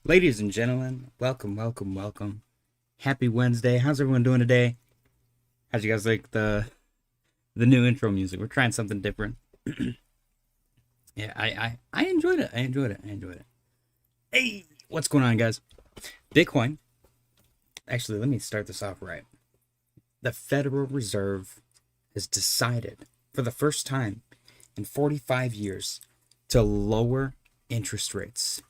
Ladies and gentlemen, welcome, welcome, welcome. Happy Wednesday. How's everyone doing today? How'd you guys like the new intro music? We're trying something different. Yeah, I enjoyed it. I enjoyed it. Hey, what's going on, guys? Bitcoin. Actually, let me start this off right. The Federal Reserve has decided for the first time in 45 years to lower interest rates.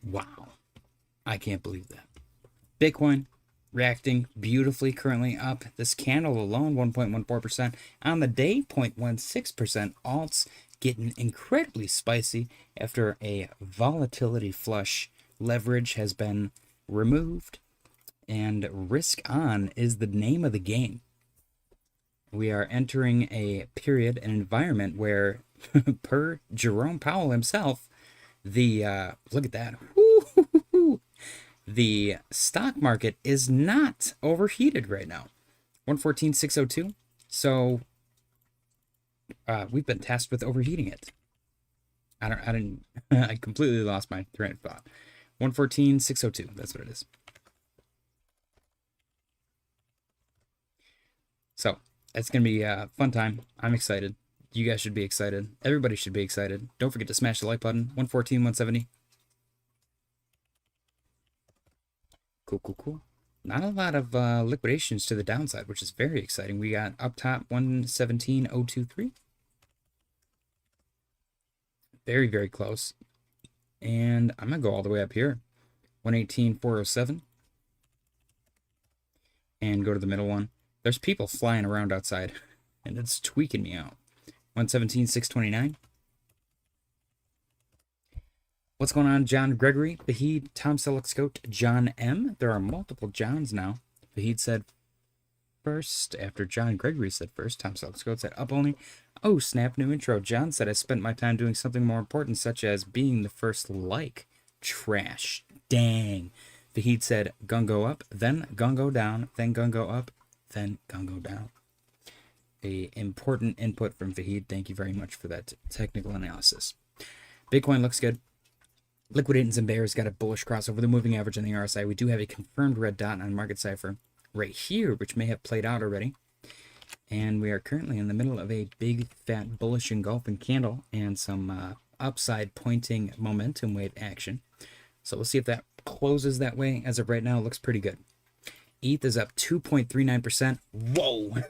Wow. I can't believe that. Bitcoin reacting beautifully, currently up. This candle alone, 1.14%. On the day, 0.16%. Alts getting incredibly spicy after a volatility flush. Leverage has been removed, and risk on is the name of the game. We are entering a period, an environment where, per Jerome Powell himself, look at that. The stock market is not overheated right now. 114,602. So we've been tasked with overheating it. I completely lost my train of thought. 114,602. That's what it is. So it's gonna be a fun time. I'm excited. You guys should be excited. Everybody should be excited. Don't forget to smash the like button. 114, 170. Cool. Not a lot of liquidations to the downside, which is very exciting. We got up top 117,023. Very, very close. And I'm going to go all the way up here. 118,407. And go to the middle one. There's people flying around outside, and it's tweaking me out. 117,629. What's going on, John Gregory, Fahid, Tom Selleck, John M. There are multiple Johns now. Fahid said first, after John Gregory said first. Tom Selleck said up only. Oh, snap, new intro. John said I spent my time doing something more important, such as being the first like. Trash. Dang. Fahid said gun go up, then gun go down, then gun go up, then gun go down. A important input from Fahid. Thank you very much for that technical analysis. Bitcoin looks good. Liquidating some bears, got a bullish cross over the moving average on the RSI. We do have a confirmed red dot on market cipher right here, which may have played out already. And we are currently in the middle of a big, fat, bullish engulfing candle and some upside pointing momentum wave action. So we'll see if that closes that way. As of right now, it looks pretty good. ETH is up 2.39%. Whoa!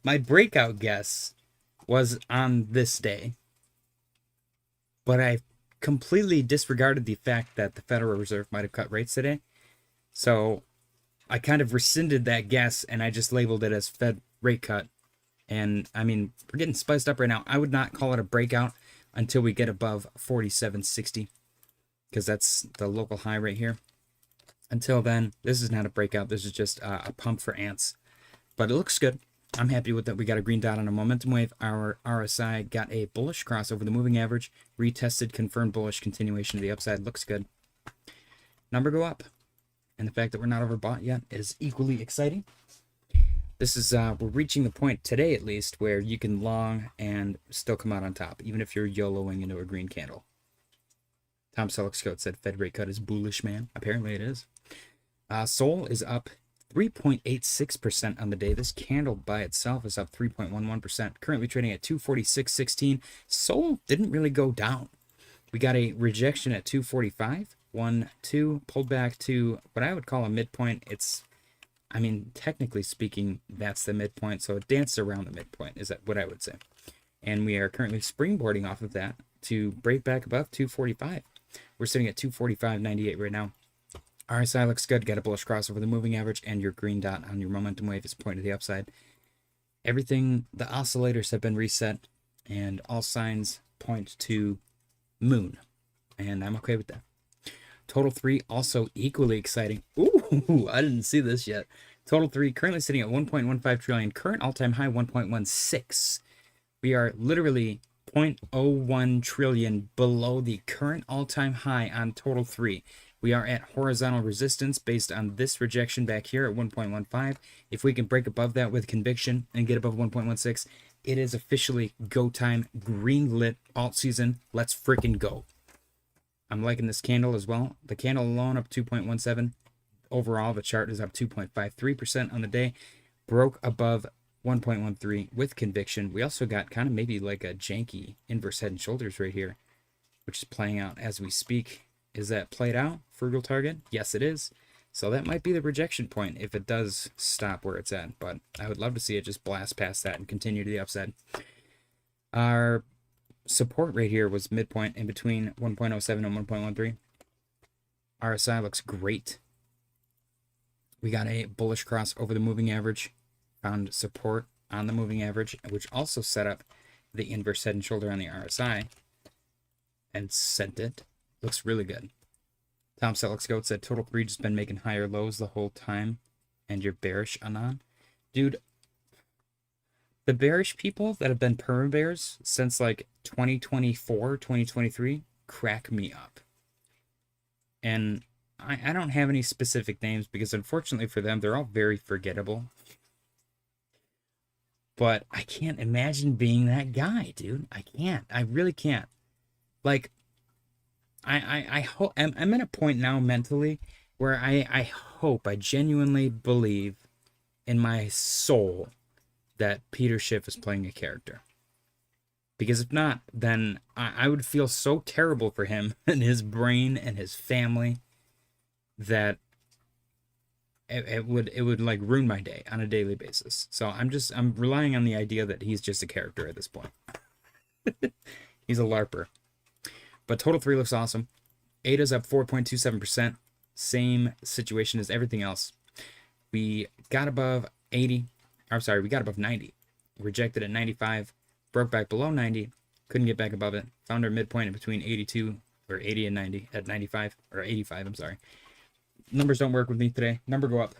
My breakout guess was on this day, but I completely disregarded the fact that the Federal Reserve might have cut rates today. So I kind of rescinded that guess and I just labeled it as Fed rate cut. And I mean, we're getting spiced up right now. I would not call it a breakout until we get above 47.60 because that's the local high right here. Until then, this is not a breakout. This is just a pump for ants. But it looks good. I'm happy with that. We got a green dot on a momentum wave. Our RSI got a bullish cross over the moving average. Retested, confirmed bullish continuation to the upside. Looks good. Number go up. And the fact that we're not overbought yet is equally exciting. This is, we're reaching the point today at least where you can long and still come out on top, even if you're YOLOing into a green candle. Tom Selleck said Fed rate cut is bullish, man. Apparently it is. Sol is up 3.86% on the day. This candle by itself is up 3.11%. Currently trading at 246.16. Sol didn't really go down. We got a rejection at 245. 1, 2, pulled back to what I would call a midpoint. I mean, technically speaking, that's the midpoint. So it danced around the midpoint, is that what I would say. And we are currently springboarding off of that to break back above 245. We're sitting at 245.98 right now. RSI looks good. Got a bullish cross over the moving average, and your green dot on your momentum wave is pointing to the upside. Everything, the oscillators have been reset, and all signs point to moon, and I'm okay with that. Total 3 also equally exciting. Ooh, I didn't see this yet. Total 3 currently sitting at 1.15 trillion. Current all-time high 1.16. We are literally 0.01 trillion below the current all-time high on total 3. We are at horizontal resistance based on this rejection back here at 1.15. If we can break above that with conviction and get above 1.16, it is officially go time. Green lit alt season. Let's freaking go. I'm liking this candle as well. The candle alone up 2.17. Overall, the chart is up 2.53% on the day. Broke above 1.13 with conviction. We also got kind of maybe like a janky inverse head and shoulders right here, which is playing out as we speak. Is that played out? Frugal target? Yes, it is. So that might be the rejection point if it does stop where it's at. But I would love to see it just blast past that and continue to the upside. Our support right here was midpoint in between 1.07 and 1.13. RSI looks great. We got a bullish cross over the moving average. Found support on the moving average, which also set up the inverse head and shoulder on the RSI and sent it. Looks really good. Tom Selleck said total 3 just been making higher lows the whole time, and you're bearish, Anon. Dude, the bearish people that have been perma bears since like 2024, 2023 crack me up. And I don't have any specific names because unfortunately for them, they're all very forgettable. But I can't imagine being that guy, dude. I can't. I really can't. Like, I hope I'm at a point now mentally where I hope, I genuinely believe in my soul that Peter Schiff is playing a character. Because if not, then I would feel so terrible for him and his brain and his family that it would like ruin my day on a daily basis. So I'm relying on the idea that he's just a character at this point. He's a LARPer. But total 3 looks awesome. ADA's up 4.27%. Same situation as everything else. We got above 80. I'm sorry, we got above 90. Rejected at 95. Broke back below 90. Couldn't get back above it. Found our midpoint in between 82 or 80 and 90 at 95 or 85. I'm sorry. Numbers don't work with me today. Number go up.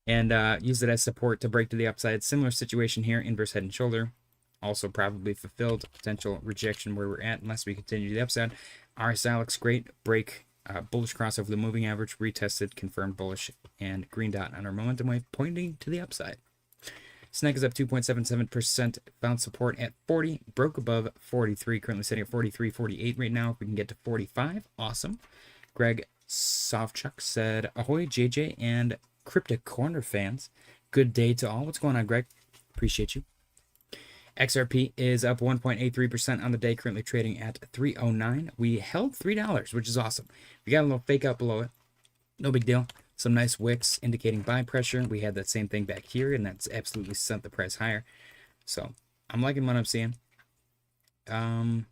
And use it as support to break to the upside. Similar situation here. Inverse head and shoulder. Also probably fulfilled. Potential rejection where we're at unless we continue to the upside. RSI looks great. Break. Bullish cross over the moving average. Retested. Confirmed bullish. And green dot on our momentum wave pointing to the upside. SNEK is up 2.77%. Found support at 40. Broke above 43. Currently sitting at 43.48 right now. If we can get to 45, awesome. Greg Sovchuk said, ahoy, JJ and Cryptic Corner fans. Good day to all. What's going on, Greg? Appreciate you. XRP is up 1.83% on the day, currently trading at 309. We held $3, which is awesome. We got a little fake out below it. No big deal. Some nice wicks indicating buy pressure. We had that same thing back here, and that's absolutely sent the price higher. So I'm liking what I'm seeing. Outside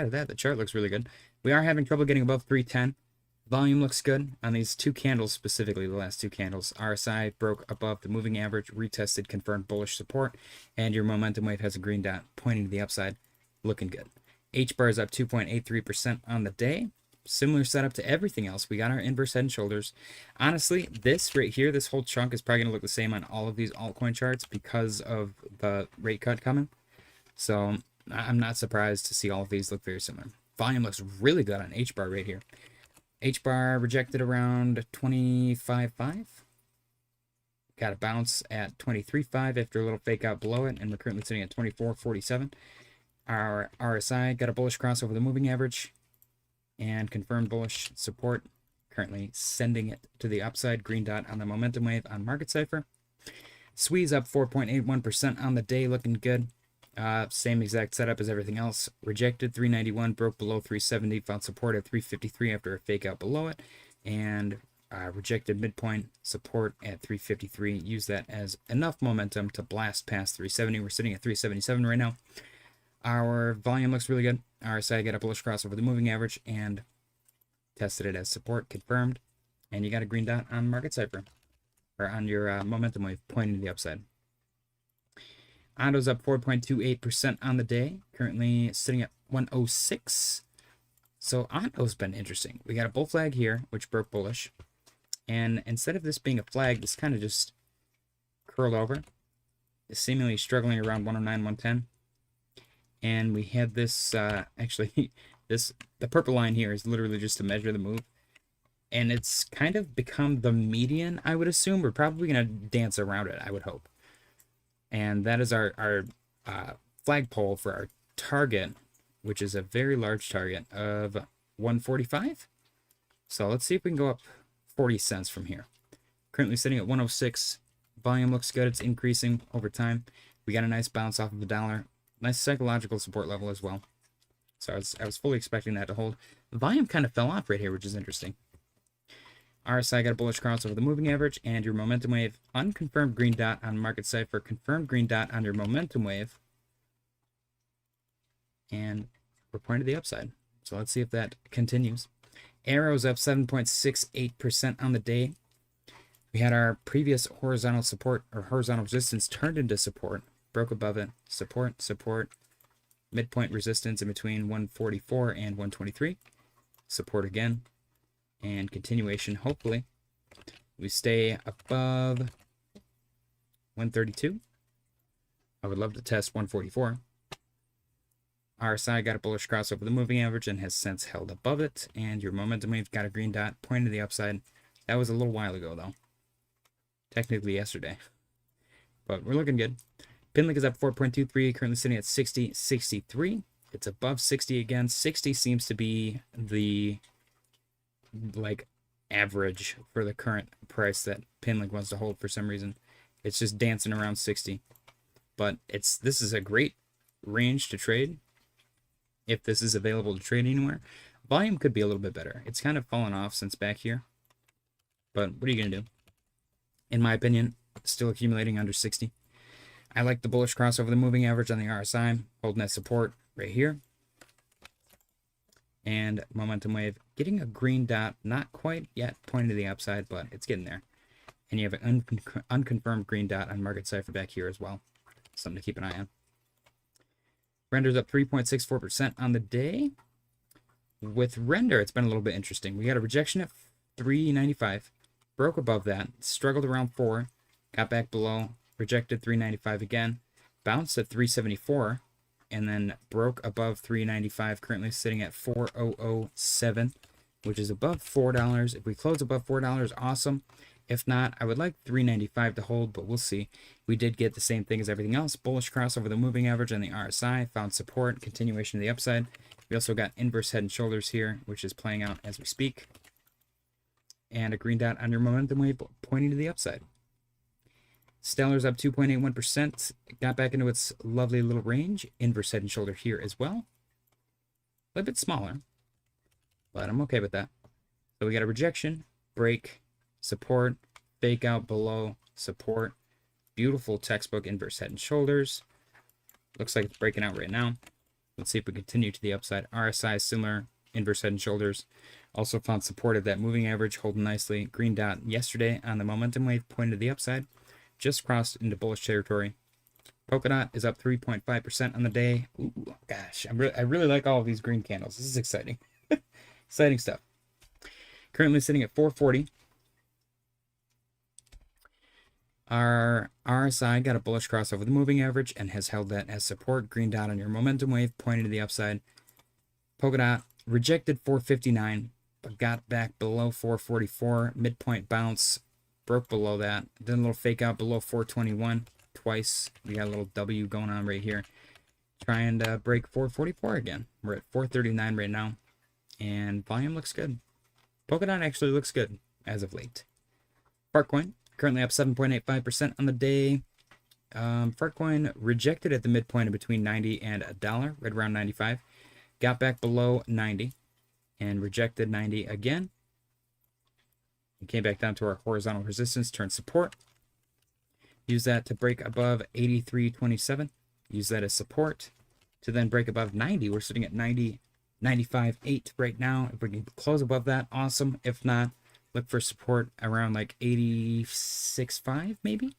of that, the chart looks really good. We are having trouble getting above 310. Volume looks good on these two candles, specifically the last two candles. RSI broke above the moving average, retested, confirmed bullish support, and your momentum wave has a green dot pointing to the upside. Looking good. HBAR is up 2.83% on the day. Similar setup to everything else. We got our inverse head and shoulders. Honestly, this right here, this whole chunk is probably going to look the same on all of these altcoin charts because of the rate cut coming. So I'm not surprised to see all of these look very similar. Volume looks really good on HBAR right here. HBAR rejected around 25.5. Got a bounce at 23.5 after a little fake out below it, and we're currently sitting at 24.47. Our RSI got a bullish cross over the moving average and confirmed bullish support. Currently sending it to the upside. Green dot on the momentum wave on Market Cipher. SWE's up 4.81% on the day, looking good. Same exact setup as everything else. Rejected 391, broke below 370, found support at 353 after a fake out below it, and rejected midpoint support at 353. Use that as enough momentum to blast past 370. We're sitting at 377 right now. Our volume looks really good. RSI got a bullish cross over the moving average and tested it as support, confirmed, and you got a green dot on Market Cipher or on your momentum wave pointing to the upside. Ondo's up 4.28% on the day, currently sitting at 106. So Ondo's been interesting. We got a bull flag here, which broke bullish. And instead of this being a flag, this kind of just curled over. It's seemingly struggling around 109, 110. And we had this, actually, the purple line here is literally just to measure the move. And it's kind of become the median, I would assume. We're probably going to dance around it, I would hope. And that is our flagpole for our target, which is a very large target of 145. So let's see if we can go up 40 cents from here. Currently sitting at 106. Volume looks good. It's increasing over time. We got a nice bounce off of the dollar. Nice psychological support level as well. So I was fully expecting that to hold. The volume kind of fell off right here, which is interesting. RSI got a bullish cross over the moving average, and your momentum wave, unconfirmed green dot on market cipher, confirmed green dot on your momentum wave. And we're pointing to the upside. So let's see if that continues. Arrow's up 7.68% on the day. We had our previous horizontal support or horizontal resistance turned into support, broke above it, support, support, midpoint resistance in between 144 and 123, support again, and continuation. Hopefully we stay above 132. I would love to test 144. RSI got a bullish cross over the moving average and has since held above it, and your momentum wave got a green dot pointing to the upside. That was a little while ago though, technically yesterday, but we're looking good. Pinlink is up 4.23, currently sitting at 60.63. It's above 60 again. 60 seems to be the average for the current price that Pinlink wants to hold for some reason. It's just dancing around 60. But this is a great range to trade if this is available to trade anywhere. Volume could be a little bit better. It's kind of fallen off since back here. But what are you going to do? In my opinion, still accumulating under 60. I like the bullish cross over the moving average on the RSI, holding that support right here. And momentum wave getting a green dot, not quite yet pointing to the upside, but it's getting there. And you have an unconfirmed green dot on market cipher back here as well. Something to keep an eye on. Render's up 3.64% on the day. With Render, it's been a little bit interesting. We got a rejection at 395, broke above that, struggled around 4, got back below, rejected 395 again, bounced at 374, and then broke above 395, currently sitting at 4007, which is above $4. If we close above $4, awesome. If not, I would like 395 to hold, but we'll see. We did get the same thing as everything else. Bullish cross over the moving average on the RSI, found support, continuation of the upside. We also got inverse head and shoulders here, which is playing out as we speak. And a green dot on your momentum wave pointing to the upside. Stellar's up 2.81%, got back into its lovely little range. Inverse head and shoulder here as well. A little bit smaller, but I'm okay with that. So we got a rejection, break, support, fake out below, support. Beautiful textbook inverse head and shoulders. Looks like it's breaking out right now. Let's see if we continue to the upside. RSI is similar, inverse head and shoulders. Also found support of that moving average, holding nicely. Green dot yesterday on the momentum wave, pointing to the upside. Just crossed into bullish territory. Polkadot is up 3.5% on the day. Ooh, gosh, I really like all of these green candles. This is exciting. Exciting stuff. Currently sitting at 440. Our RSI got a bullish cross over the moving average and has held that as support. Green dot on your momentum wave, pointing to the upside. Polkadot rejected 459, but got back below 444. Midpoint bounce. Broke below that. Did a little fake out below 421 twice. We got a little W going on right here. Trying to break 444 again. We're at 439 right now. And volume looks good. Polkadot actually looks good as of late. Fartcoin currently up 7.85% on the day. Fartcoin rejected at the midpoint of between 90 and $1, right around 95. Got back below 90 and rejected 90 again. Came back down to our horizontal resistance, turned support. Use that to break above 83.27. Use that as support to then break above 90. We're sitting at 95.8 right now. If we can close above that, awesome. If not, look for support around like 86.5 maybe.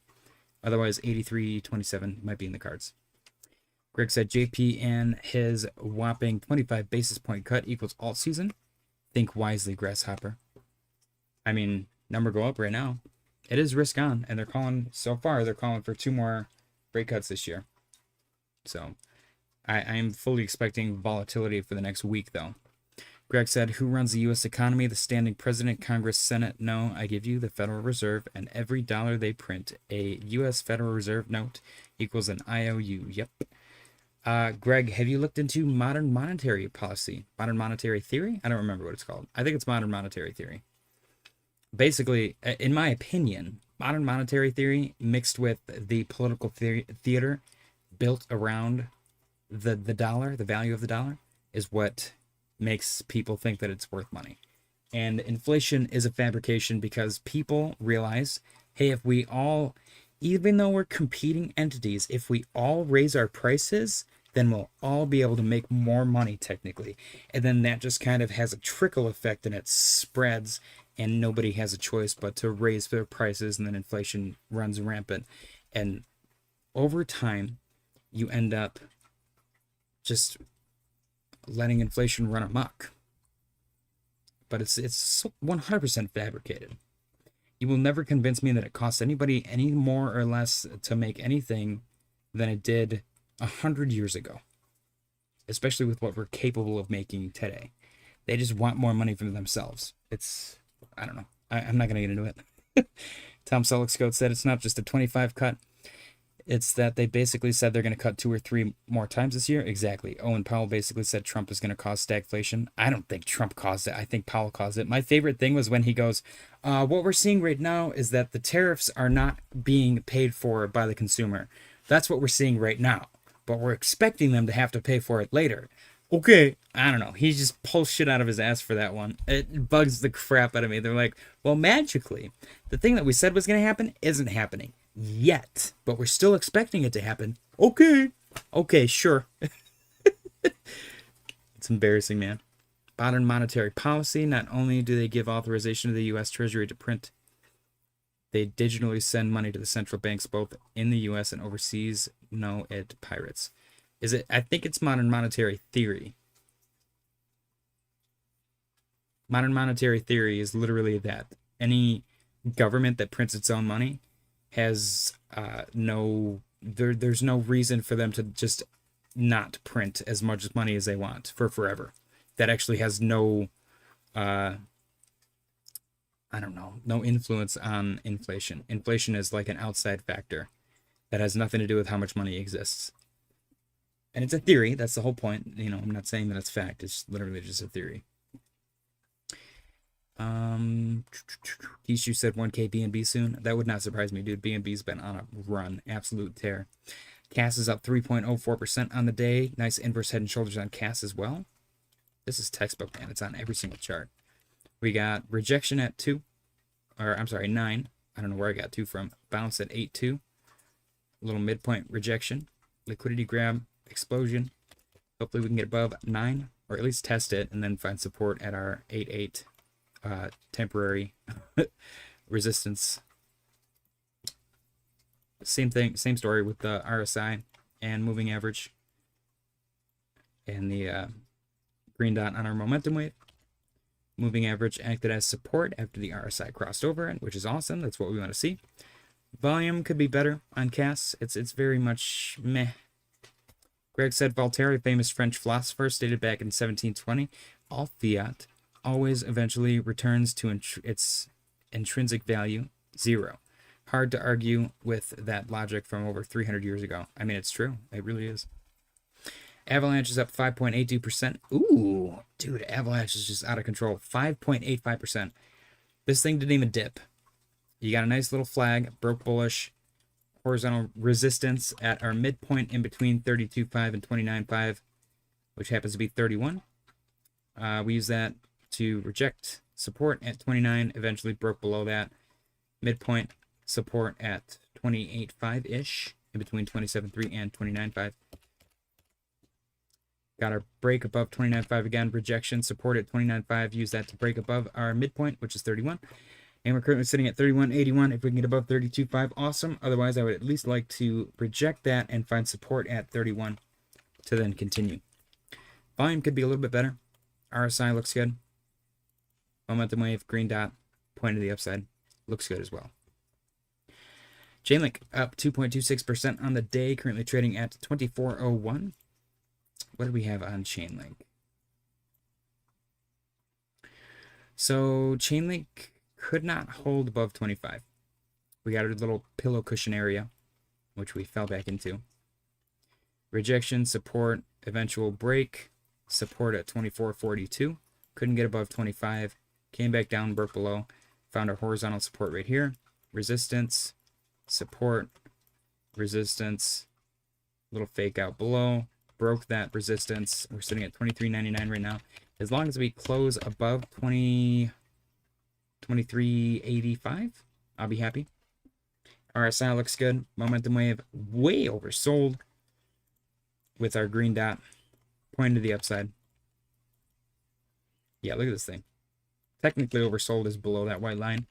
Otherwise, 83.27 might be in the cards. Greg said JP and his whopping 25 basis point cut equals Altseason. Think wisely, Grasshopper. I mean, number go up right now. It is risk on, and they're calling, so far, they're calling for 2 more rate cuts this year. So, I am fully expecting volatility for the next week, though. Greg said, who runs the U.S. economy? The standing president, Congress, Senate? No, I give you the Federal Reserve, and every dollar they print, a U.S. Federal Reserve note equals an IOU. Yep. Greg, have you looked into modern monetary policy? Modern monetary theory? I don't remember what it's called. I think it's modern monetary theory. Basically, in my opinion, modern monetary theory mixed with the political theater built around the dollar, the value of the dollar, is what makes people think that it's worth money. And inflation is a fabrication because people realize, hey, if we all, even though we're competing entities, if we all raise our prices, then we'll all be able to make more money technically. And then that just kind of has a trickle effect and it spreads, and nobody has a choice but to raise their prices, and then inflation runs rampant. And over time, you end up just letting inflation run amok. But it's 100% fabricated. You will never convince me that it costs anybody any more or less to make anything than it did 100 years ago, especially with what we're capable of making today. They just want more money for themselves. It's, I don't know. I'm not going to get into it. Tom Selleck said it's not just a 25 cut. It's that they basically said they're going to cut 2 or 3 more times this year. Exactly. Owen Powell basically said Trump is going to cause stagflation. I don't think Trump caused it. I think Powell caused it. My favorite thing was when he goes, what we're seeing right now is that the tariffs are not being paid for by the consumer. That's what we're seeing right now. But we're expecting them to have to pay for it later. Okay. I don't know. He just pulls shit out of his ass for that one. It bugs the crap out of me. They're like, well, magically, the thing that we said was going to happen isn't happening yet, but we're still expecting it to happen. Okay, sure. It's embarrassing, man. Modern monetary policy. Not only do they give authorization to the U.S. Treasury to print, they digitally send money to the central banks both in the U.S. and overseas. No, it pirates. Is it? I think it's modern monetary theory. Modern monetary theory is literally that any government that prints its own money has there's no reason for them to just not print as much money as they want for forever. That actually has no no influence on inflation. Inflation is like an outside factor that has nothing to do with how much money exists. And it's a theory. That's the whole point. You know, I'm not saying that it's fact. It's literally just a theory. Kishu said 1K BNB soon. That would not surprise me, dude. BNB's been on a run. Absolute tear. CAS is up 3.04% on the day. Nice inverse head and shoulders on CAS as well. This is textbook, man. It's on every single chart. We got rejection at 9. I don't know where I got 2 from. Bounce at 8.2. A little midpoint rejection. Liquidity grab. Explosion. Hopefully we can get above 9, or at least test it, and then find support at our 8.8 temporary resistance. Same thing, same story with the RSI and moving average and the green dot on our momentum wave. Moving average acted as support after the RSI crossed over it, which is awesome. That's what we want to see. Volume could be better on CAS. It's very much meh. Greg said Voltaire, a famous French philosopher, stated back in 1720, all fiat always eventually returns to its intrinsic value, 0. Hard to argue with that logic from over 300 years ago. I mean, it's true. It really is. Avalanche is up 5.82%. Ooh, dude, Avalanche is just out of control. 5.85%. This thing didn't even dip. You got a nice little flag, broke bullish. Horizontal resistance at our midpoint in between 32.5 and 29.5, which happens to be 31. We use that to reject support at 29, eventually broke below that. Midpoint support at 28.5-ish, in between 27.3 and 29.5. Got our break above 29.5 again, rejection, support at 29.5, use that to break above our midpoint, which is 31. And we're currently sitting at 31.81. If we can get above 32.5, awesome. Otherwise, I would at least like to reject that and find support at 31 to then continue. Volume could be a little bit better. RSI looks good. Momentum wave, green dot, point to the upside. Looks good as well. Chainlink up 2.26% on the day, currently trading at 24.01. What do we have on Chainlink? So Chainlink could not hold above 25. We got a little pillow cushion area, which we fell back into. Rejection, support, eventual break, support at 24.42. Couldn't get above 25. Came back down, broke below. Found our horizontal support right here. Resistance, support, resistance, little fake out below. Broke that resistance. We're sitting at 23.99 right now. As long as we close above 23.85, I'll be happy. RSI looks good. Momentum wave way oversold with our green dot pointing to the upside. Yeah, look at this thing. Technically oversold is below that white line,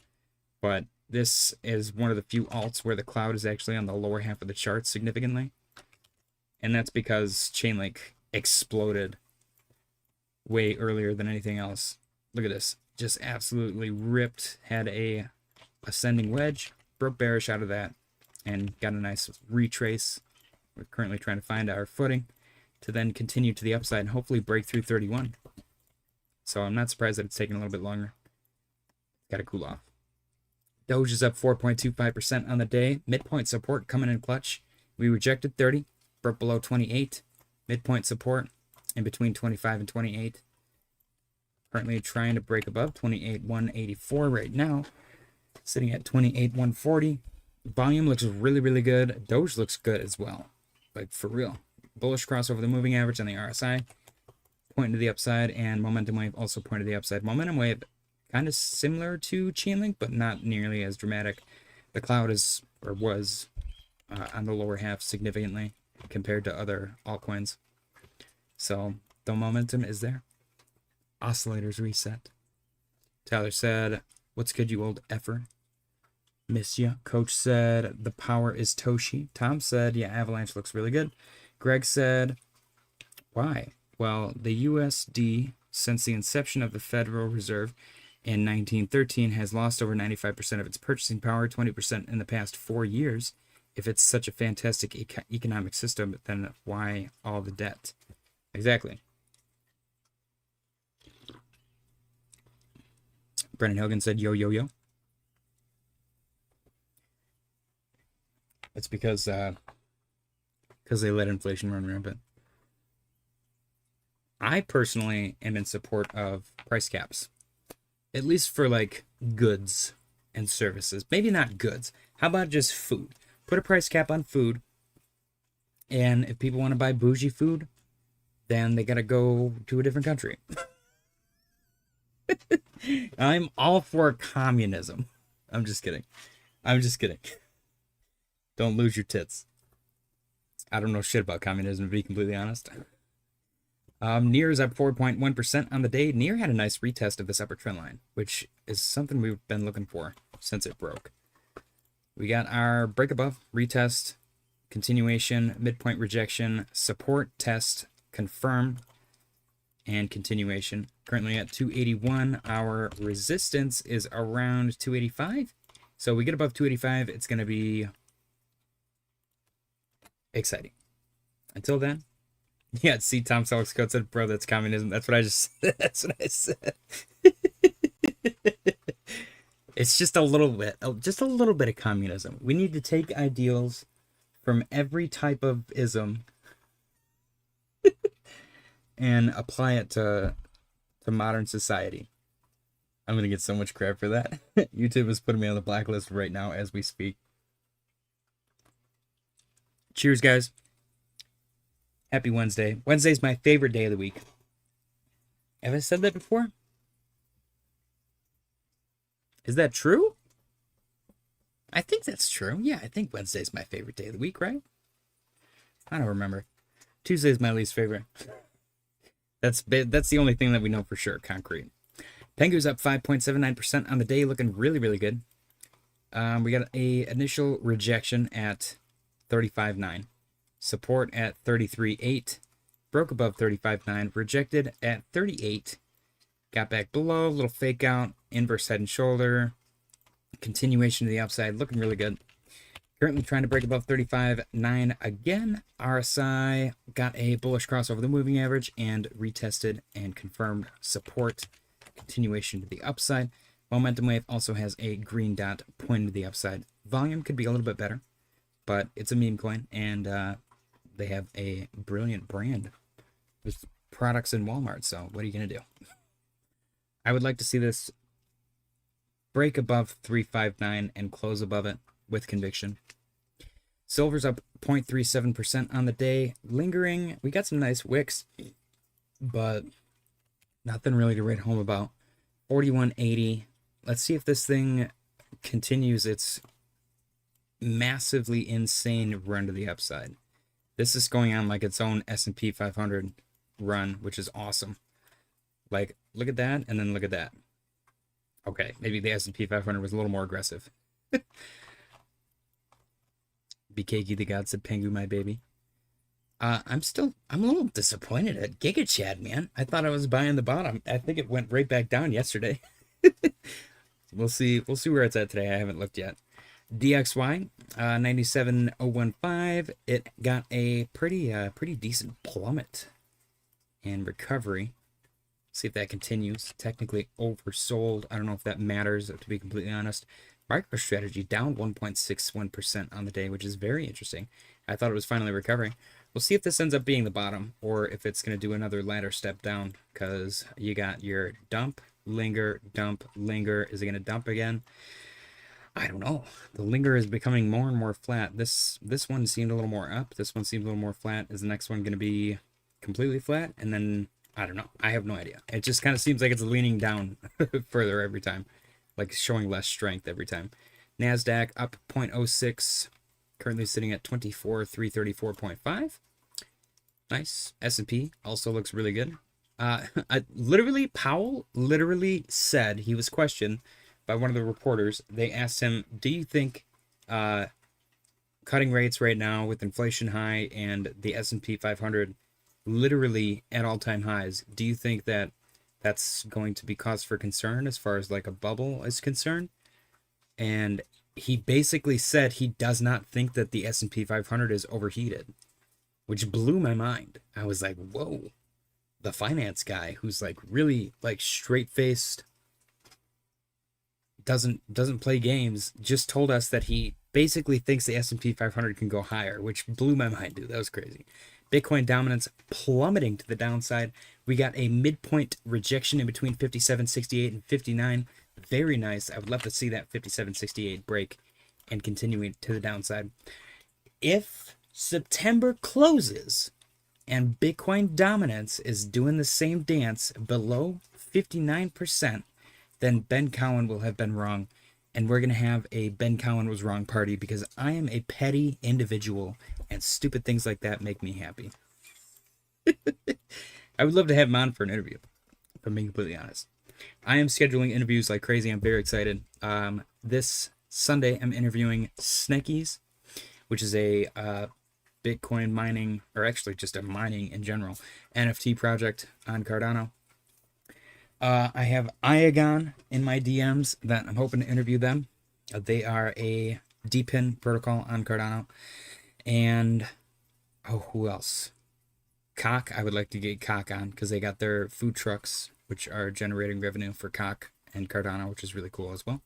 but this is one of the few alts where the cloud is actually on the lower half of the chart significantly. And that's because Chainlink exploded way earlier than anything else. Look at this. Just absolutely ripped. Had a ascending wedge. Broke bearish out of that. And got a nice retrace. We're currently trying to find our footing to then continue to the upside and hopefully break through 31. So I'm not surprised that it's taking a little bit longer. Got to cool off. Doge is up 4.25% on the day. Midpoint support coming in clutch. We rejected 30. Broke below 28. Midpoint support in between 25 and 28. Currently trying to break above 28.184 right now. Sitting at 28.140. Volume looks really, really good. Doge looks good as well. Like, for real. Bullish cross over the moving average on the RSI. Pointing to the upside. And momentum wave also pointing to the upside. Momentum wave kind of similar to Chainlink, but not nearly as dramatic. The cloud is, or was, on the lower half significantly compared to other altcoins. So the momentum is there. Oscillators reset. Tyler said, "What's good, you old effer? Miss ya." Coach said, "The power is Toshi." Tom said, "Yeah, Avalanche looks really good." Greg said, "Why?" Well, the USD, since the inception of the Federal Reserve in 1913, has lost over 95% of its purchasing power, 20% in the past 4 years. If it's such a fantastic economic system, then why all the debt? Exactly. Brennan Hogan said, "Yo, yo, yo." It's because they let inflation run rampant. I personally am in support of price caps, at least for like goods and services. Maybe not goods. How about just food? Put a price cap on food, and if people want to buy bougie food, then they gotta go to a different country. I'm all for communism. I'm just kidding. I'm just kidding. Don't lose your tits. I don't know shit about communism, to be completely honest. NIR is up 4.1% on the day. NIR had a nice retest of this upper trend line, which is something we've been looking for since it broke. We got our break above, retest, continuation, midpoint rejection, support, test, confirm, and continuation. Currently at 281. Our resistance is around 285. So we get above 285, it's going to be exciting. Until then, yeah, see, Tom Selleck's code said, "Bro, that's communism." That's what I just said. That's what I said. It's just a little bit of communism. We need to take ideals from every type of ism and apply it to modern society. I'm gonna get so much crap for that. YouTube is putting me on the blacklist right now as we speak. Cheers, guys. Happy Wednesday. Wednesday's my favorite day of the week. Have I said that before? Is that true? I think that's true. Yeah, I think Wednesday's my favorite day of the week, right? I don't remember. Tuesday's my least favorite. That's the only thing that we know for sure, concrete. Pengu's up 5.79% on the day, looking really, really good. We got a initial rejection at 35.9. Support at 33.8. Broke above 35.9. Rejected at 38. Got back below, little fake out, inverse head and shoulder. Continuation to the upside, looking really good. Currently trying to break above 35.9 again. RSI got a bullish cross over the moving average and retested and confirmed support. continuation to the upside. Momentum Wave also has a green dot pointing to the upside. Volume could be a little bit better, but it's a meme coin, and they have a brilliant brand with products in Walmart, so what are you going to do? I would like to see this break above 359 and close above it with conviction. Silver's up 0.37% on the day. Lingering, we got some nice wicks, but nothing really to write home about. 41.80. Let's see if this thing continues its massively insane run to the upside. This is going on like its own S&P 500 run, which is awesome. Like, look at that, and then look at that. Okay, maybe the S&P 500 was a little more aggressive. BKG the God said, Pengu, my baby. I'm a little disappointed at Giga Chad, man. I thought I was buying the bottom. I think it went right back down yesterday. We'll see where it's at today. I haven't looked yet. DXY, 97.015. It got a pretty decent plummet and recovery. See if that continues. Technically oversold. I don't know if that matters, to be completely honest. MicroStrategy down 1.61% on the day, which is very interesting. I thought it was finally recovering. We'll see if this ends up being the bottom, or if it's going to do another ladder step down, because you got your dump, linger, dump, linger. Is it going to dump again? I don't know. The linger is becoming more and more flat. This one seemed a little more up. This one seemed a little more flat. Is the next one going to be completely flat? And then, I don't know. I have no idea. It just kind of seems like it's leaning down further every time. Like showing less strength every time. NASDAQ up 0.06. Currently sitting at 24,334.5. Nice. S&P also looks really good. Powell literally said, he was questioned by one of the reporters. They asked him, do you think cutting rates right now with inflation high and the S&P 500 literally at all-time highs, do you think that that's going to be cause for concern as far as like a bubble is concerned? And he basically said he does not think that the S&P 500 is overheated, which blew my mind. I was like, whoa, the finance guy who's like really like straight-faced, doesn't play games, just told us that he basically thinks the S&P 500 can go higher, which blew my mind, dude. That was crazy. Bitcoin dominance plummeting to the downside. We got a midpoint rejection in between 57.68 and 59. Very nice. I would love to see that 57.68 break and continuing to the downside. If September closes and Bitcoin dominance is doing the same dance below 59%, then Ben Cowan will have been wrong. And we're going to have a Ben Cowan was wrong party, because I am a petty individual and stupid things like that make me happy. I would love to have him on for an interview, if I'm being completely honest. I am scheduling interviews like crazy. I'm very excited. This Sunday, I'm interviewing SNEKs, which is a Bitcoin mining, or actually just a mining in general, NFT project on Cardano. I have Iagon in my DMs that I'm hoping to interview them. They are a DPIN protocol on Cardano. And, who else? Cock. I would like to get Cock on, because they got their food trucks, which are generating revenue for Cock and Cardano, which is really cool as well.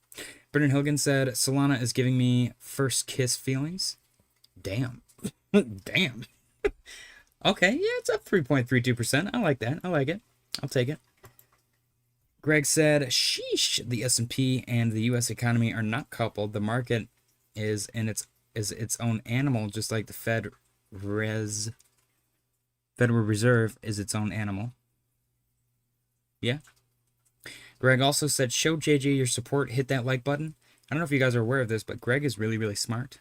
Brendan Hilgen said, Solana is giving me first kiss feelings. Damn. Damn. Okay, yeah, it's up 3.32%. I like that. I like it. I'll take it. Greg said, sheesh, the S&P and the U.S. economy are not coupled. The market is its own animal, just like the Federal Reserve is its own animal. Yeah. Greg also said, show JJ your support, hit that like button. I don't know if you guys are aware of this, but Greg is really, really smart.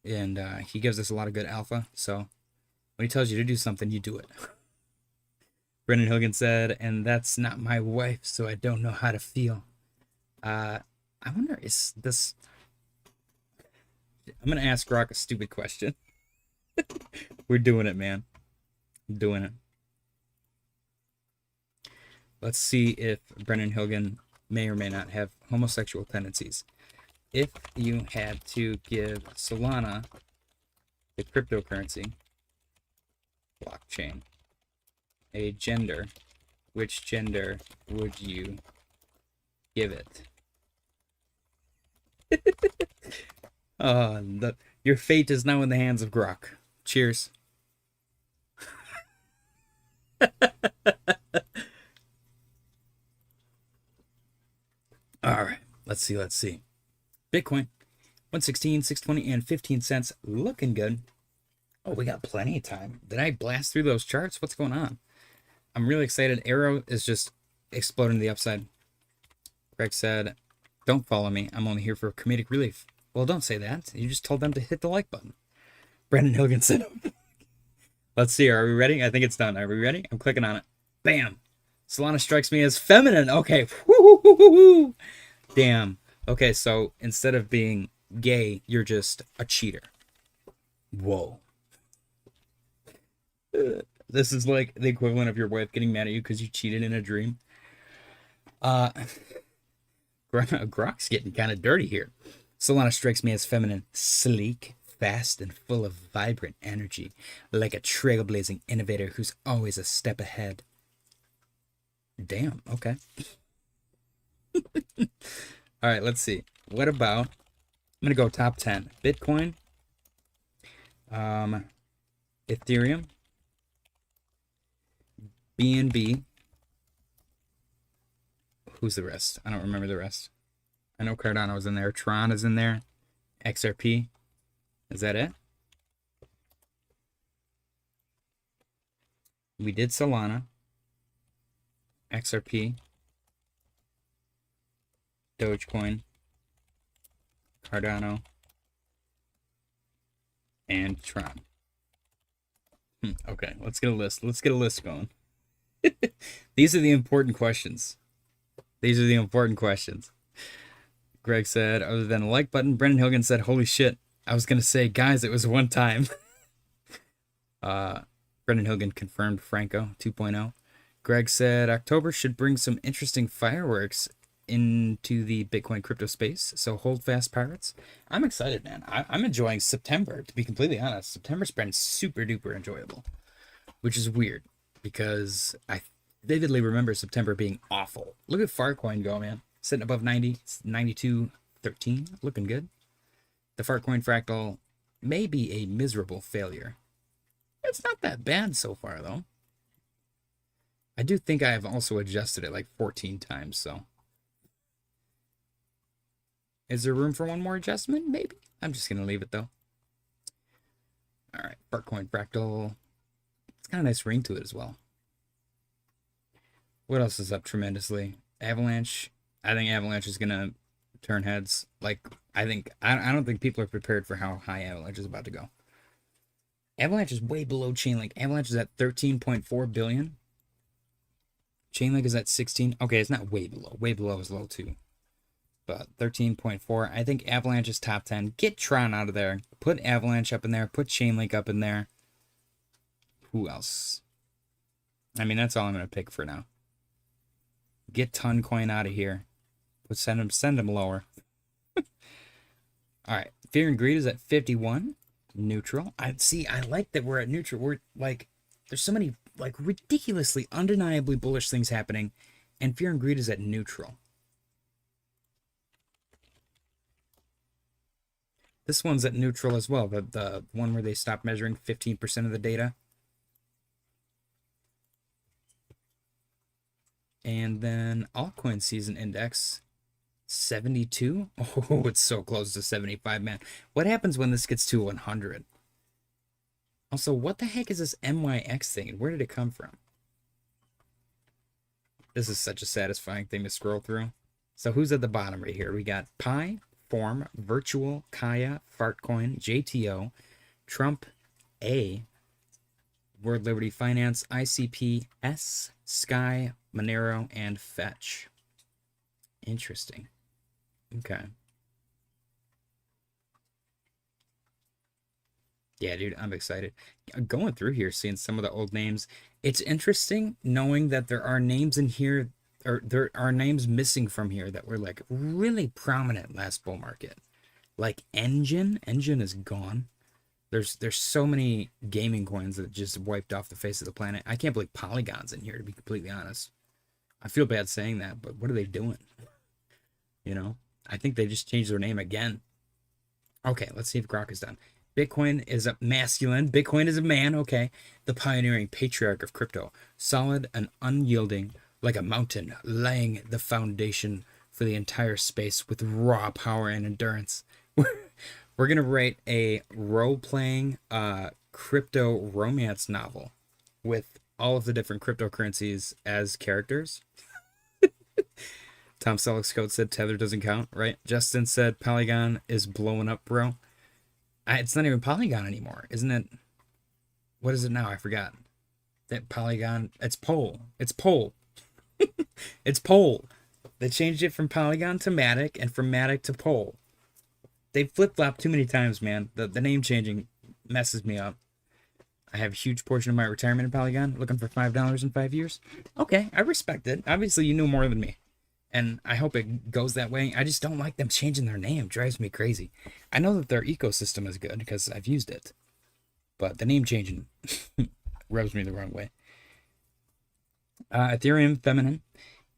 And he gives us a lot of good alpha. So when he tells you to do something, you do it. Brendan Hilgen said, and that's not my wife, so I don't know how to feel. I wonder, is this... I'm going to ask Grok a stupid question. We're doing it, man. I'm doing it. Let's see if Brendan Hilgen may or may not have homosexual tendencies. If you had to give Solana, the cryptocurrency, blockchain, a gender, which gender would you Give it. Your fate is now in the hands of Grok. Cheers. All right, let's see. Bitcoin, 116, 620, and 15 cents. Looking good. Oh, we got plenty of time. Did I blast through those charts? What's going on? I'm really excited. Arrow is just exploding to the upside. Greg said, don't follow me. I'm only here for comedic relief. Well, don't say that. You just told them to hit the like button. Brandon Hilligan said, let's see. Are we ready? I think it's done. Are we ready? I'm clicking on it. Bam. Solana strikes me as feminine. Okay. Woo-hoo-hoo-hoo-hoo. Damn. Okay, so instead of being gay, you're just a cheater. Whoa. This is like the equivalent of your wife getting mad at you because you cheated in a dream. Grok's getting kind of dirty here. Solana strikes me as feminine, sleek, fast, and full of vibrant energy, like a trailblazing innovator who's always a step ahead. Damn, okay. All right, let's see. What about, I'm going to go top 10. Bitcoin, Ethereum, BNB. Who's the rest? I don't remember the rest. I know Cardano was in there. Tron is in there. XRP. Is that it? We did Solana. XRP. Dogecoin. Cardano. And Tron. Okay, let's get a list. Let's get a list going. These are the important questions. These are the important questions. Greg said, other than a like button. Brendan Hilgan said, holy shit. I was going to say, guys, it was one time. Brendan Hilgan confirmed Franco 2.0. Greg said, October should bring some interesting fireworks into the Bitcoin crypto space. So hold fast, pirates. I'm excited, man. I'm enjoying September, to be completely honest. September's been super duper enjoyable, which is weird because I vividly remember September being awful. Look at Farcoin go, man. Sitting above 90. It's 92.13. Looking good. The Farcoin fractal may be a miserable failure. It's not that bad so far, though. I do think I have also adjusted it like 14 times, so. Is there room for one more adjustment? Maybe. I'm just going to leave it, though. All right. Farcoin fractal. It's got a nice ring to it as well. What else is up tremendously? Avalanche. I think Avalanche is going to turn heads. Like, I don't think people are prepared for how high Avalanche is about to go. Avalanche is way below Chainlink. Avalanche is at 13.4 billion. Chainlink is at 16. Okay, it's not way below. Way below is low too. But 13.4. I think Avalanche is top 10. Get Tron out of there. Put Avalanche up in there. Put Chainlink up in there. Who else? I mean, that's all I'm going to pick for now. Get Toncoin out of here. Send him lower. All right. Fear and Greed is at 51. Neutral. I like that we're at neutral. We're like, there's so many like ridiculously, undeniably bullish things happening, and Fear and Greed is at neutral. This one's at neutral as well. The one where they stopped measuring 15% of the data. And then Altcoin Season Index, 72. Oh, it's so close to 75, man. What happens when this gets to 100? Also, what the heck is this MYX thing, and where did it come from? This is such a satisfying thing to scroll through. So who's at the bottom right here? We got Pi, Form, Virtual, Kaya, Fartcoin, JTO, Trump, A, World Liberty Finance, ICP, S, Sky, Monero, and Fetch. Interesting. Okay. Yeah, dude, I'm excited. Going through here, seeing some of the old names. It's interesting knowing that there are names in here, or there are names missing from here that were like really prominent last bull market. Like Engine. Engine is gone. There's so many gaming coins that just wiped off the face of the planet. I can't believe Polygon's in here, to be completely honest. I feel bad saying that, but what are they doing? You know, I think they just changed their name again. Okay, let's see if Grok is done. Bitcoin is a masculine. Bitcoin is a man. Okay. The pioneering patriarch of crypto. Solid and unyielding, like a mountain, laying the foundation for the entire space with raw power and endurance. We're going to write a role-playing crypto romance novel with all of the different cryptocurrencies as characters. Tom Selleck's code said Tether doesn't count, right? Justin said Polygon is blowing up, bro. It's not even Polygon anymore, isn't it? What is it now? I forgot. That Polygon, it's Pole. It's Pole. It's Pole. They changed it from Polygon to Matic and from Matic to Pole. They flip-flopped too many times, man. The name changing messes me up. I have a huge portion of my retirement in Polygon, looking for $5 in 5 years. Okay, I respect it. Obviously, you knew more than me. And I hope it goes that way. I just don't like them changing their name. It drives me crazy. I know that their ecosystem is good because I've used it. But the name changing rubs me the wrong way. Ethereum feminine.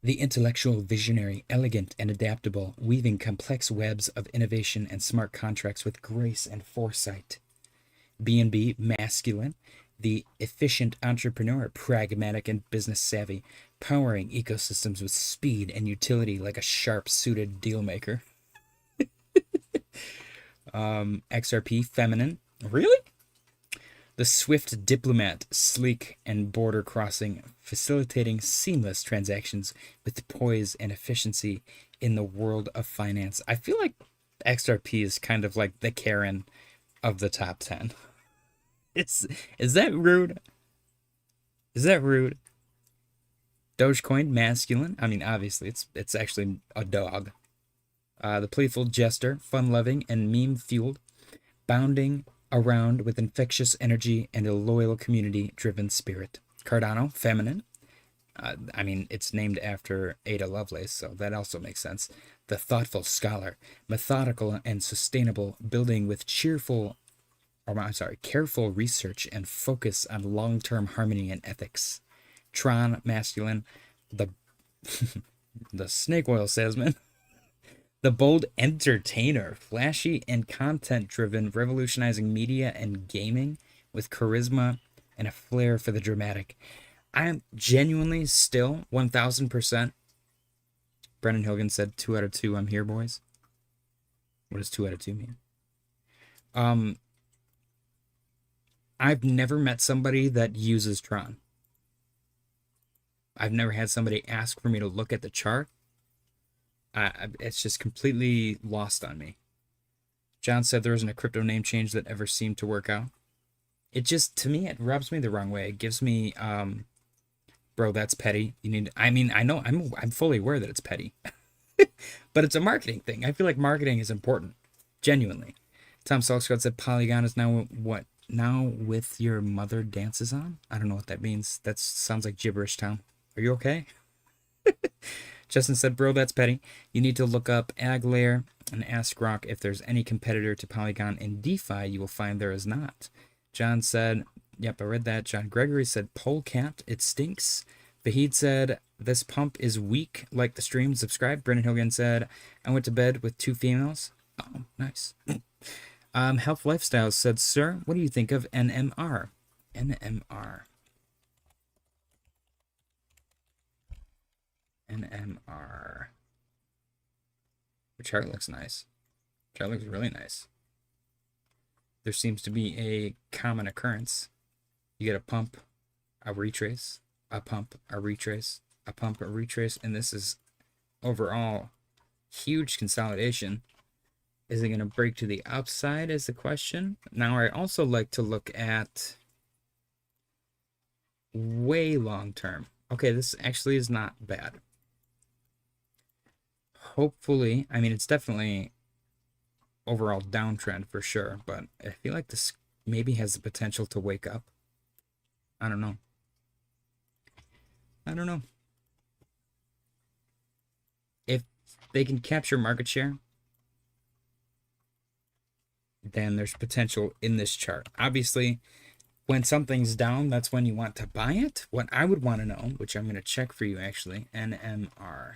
The intellectual, visionary, elegant, and adaptable, weaving complex webs of innovation and smart contracts with grace and foresight. BNB masculine. The efficient entrepreneur, pragmatic and business savvy, powering ecosystems with speed and utility like a sharp-suited dealmaker. XRP feminine. Really? The swift diplomat, sleek and border crossing, facilitating seamless transactions with poise and efficiency in the world of finance. I feel like XRP is kind of like the Karen of the top 10. Is that rude? Is that rude? Dogecoin masculine. I mean, obviously, it's actually a dog. The playful jester, fun-loving and meme-fueled, bounding around with infectious energy and a loyal community-driven spirit. Cardano feminine. I mean, it's named after Ada Lovelace, so that also makes sense. The thoughtful scholar, methodical and sustainable, building with careful research and focus on long-term harmony and ethics. Tron masculine, the snake oil salesman, the bold entertainer, flashy and content-driven, revolutionizing media and gaming with charisma and a flair for the dramatic. I am genuinely still 1000%. Brennan Hilgan said 2 out of 2. I'm here, boys. What does 2 out of 2 mean? I've never met somebody that uses Tron. I've never had somebody ask for me to look at the chart. It's just completely lost on me. John said there isn't a crypto name change that ever seemed to work out. It just, to me, it rubs me the wrong way. It gives me, bro, that's petty. I know, I'm fully aware that it's petty. But it's a marketing thing. I feel like marketing is important. Genuinely. Tom Salkscott said Polygon is now what? Now with your mother dances on? I don't know what that means. That sounds like gibberish, Tom. Are you okay? Justin said, bro, that's petty. You need to look up AgLayer and ask Grok if there's any competitor to Polygon in DeFi. You will find there is not. John said, yep, I read that. John Gregory said, Polecat, it stinks. Vahid said, this pump is weak, like the stream, subscribe. Brennan Hilgan said, I went to bed with 2 females. Oh, nice. Health Lifestyles said, sir, what do you think of NMR? NMR. NMR. The chart looks nice. The chart looks really nice. There seems to be a common occurrence. You get a pump, a retrace, a pump, a retrace, a pump, a retrace, and this is overall huge consolidation. Is it going to break to the upside is the question. Now, I also like to look at way long term. Okay, this actually is not bad. Hopefully, I mean, it's definitely overall downtrend for sure, but I feel like this maybe has the potential to wake up. I don't know. I don't know. If they can capture market share, then there's potential in this chart. Obviously, when something's down, that's when you want to buy it. What I would want to know, which I'm going to check for you actually, NMR.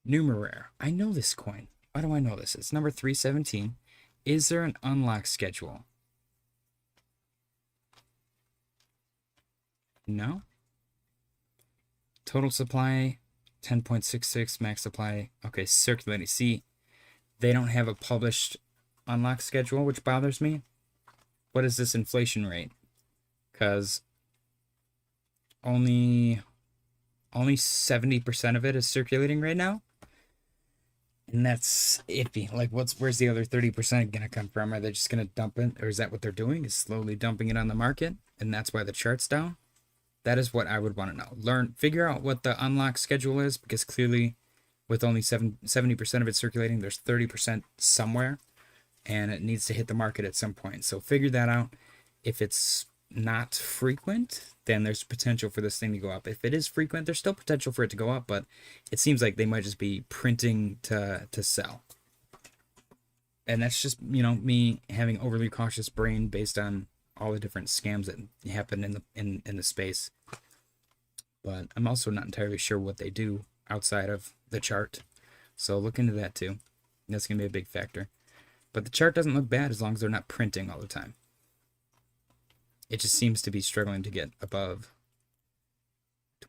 Numeraire. I know this coin. Why do I know this? It's number 317. Is there an unlock schedule? No. Total supply, 10.66. Max supply. Okay, circulating. See, they don't have a published unlock schedule, which bothers me. What is this inflation rate? Because only 70% of it is circulating right now. And that's iffy. Like, where's the other 30% gonna come from? Are they just gonna dump it, or is that what they're doing? Is slowly dumping it on the market, and that's why the chart's down? That is what I would want to know. Figure out what the unlock schedule is, because clearly, with only 70% of it circulating, there's 30% somewhere, and it needs to hit the market at some point. So figure that out. If it's not frequent, then there's potential for this thing to go up. If it is frequent, there's still potential for it to go up, but it seems like they might just be printing to sell. And that's just, me having overly cautious brain based on all the different scams that happen in the space. But I'm also not entirely sure what they do outside of the chart. So look into that too. That's going to be a big factor. But the chart doesn't look bad as long as they're not printing all the time. It just seems to be struggling to get above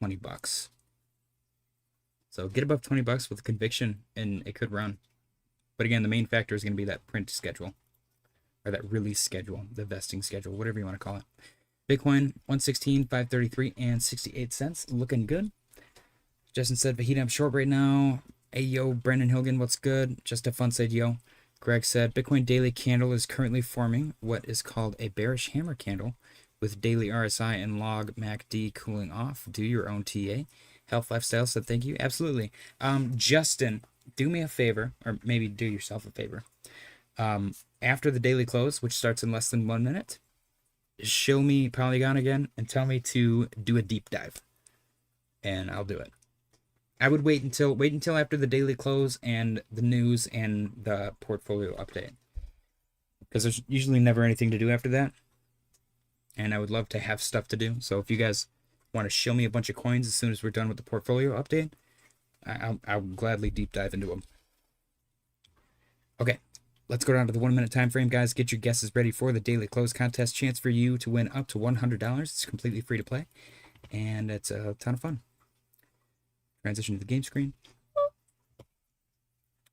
$20. So get above $20 with conviction, and it could run. But again, the main factor is going to be that print schedule, or that release schedule, the vesting schedule, whatever you want to call it. Bitcoin 116,533 and 68 cents, looking good. Justin said, Vahida, I'm short right now. Hey yo, Brendan Hilgan, what's good? Just a fun said yo. Greg said, Bitcoin daily candle is currently forming what is called a bearish hammer candle with daily RSI and log MACD cooling off. Do your own TA. Health Lifestyle said, thank you. Absolutely. Justin, do me a favor, or maybe do yourself a favor. After the daily close, which starts in less than 1 minute, show me Polygon again and tell me to do a deep dive. And I'll do it. I would wait until after the daily close and the news and the portfolio update, because there's usually never anything to do after that, and I would love to have stuff to do. So if you guys want to show me a bunch of coins as soon as we're done with the portfolio update, I'll gladly deep dive into them. Okay, let's go down to the 1 minute time frame, guys. Get your guesses ready for the daily close contest. Chance for you to win up to $100. It's completely free to play, and it's a ton of fun. Transition to the game screen.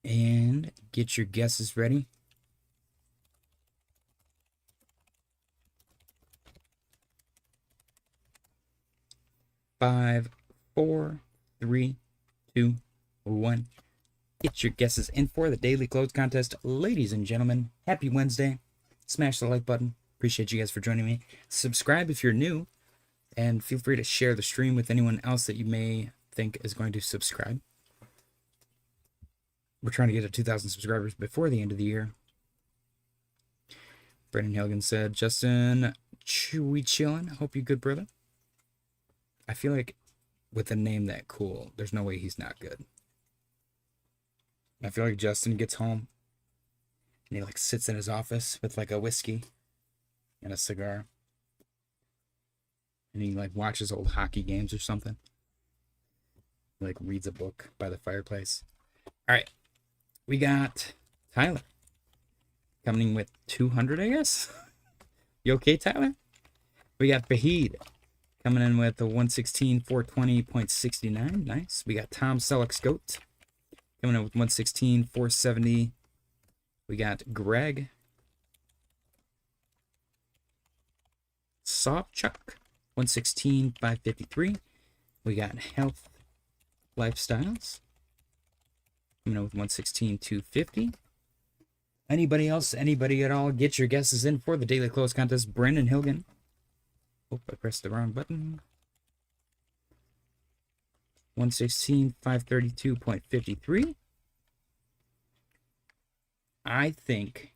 And get your guesses ready. Five, 4, 3, 2, 1. Get your guesses in for the daily close contest. Ladies and gentlemen, happy Wednesday. Smash the like button. Appreciate you guys for joining me. Subscribe if you're new. And feel free to share the stream with anyone else that you may think is going to subscribe. We're trying to get to 2,000 subscribers before the end of the year. Brendan Hilgan said, Justin, we chillin'. Hope you good, brother. I feel like with a name that cool, there's no way he's not good. I feel like Justin gets home and he like sits in his office with like a whiskey and a cigar, and he like watches old hockey games or something. Like reads a book by the fireplace. All right, we got Tyler coming with 200, I guess. You okay, Tyler? We got Fahid coming in with a 116,420.69. Nice. We got Tom Selleck's Goat coming in with 116,470. We got Greg Sofchuk 116,553. We got Health Lifestyles coming in with 116,250. Anybody else? Anybody at all? Get your guesses in for the daily close contest. Brendan Hilgan. Oh, I pressed the wrong button. 116,532.53. I think.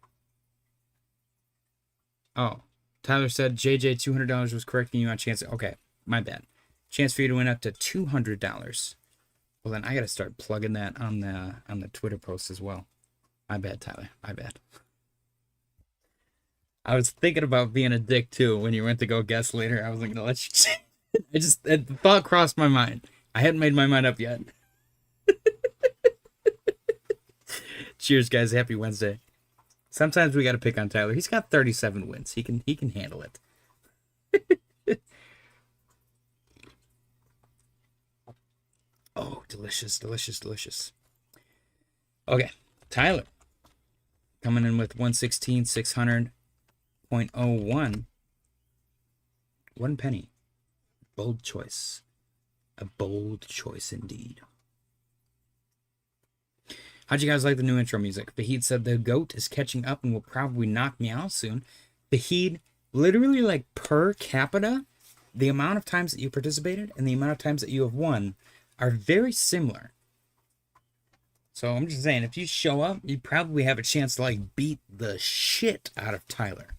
Oh, Tyler said JJ $200 was correcting you on chance. Okay, my bad. Chance for you to win up to $200. Well, then I gotta start plugging that on the Twitter post as well. My bad, Tyler. My bad. I was thinking about being a dick too when you went to go guess later. I wasn't gonna let you. The thought crossed my mind. I hadn't made my mind up yet. Cheers, guys. Happy Wednesday. Sometimes we got to pick on Tyler. He's got 37 wins. He can handle it. Oh, delicious, delicious, delicious. Okay, Tyler coming in with 116,600.01. 1 penny. Bold choice. A bold choice indeed. How'd you guys like the new intro music? Fahid said the GOAT is catching up and will probably knock me out soon. Fahid, literally like per capita, the amount of times that you participated and the amount of times that you have won are very similar. So I'm just saying, if you show up, you probably have a chance to like beat the shit out of Tyler.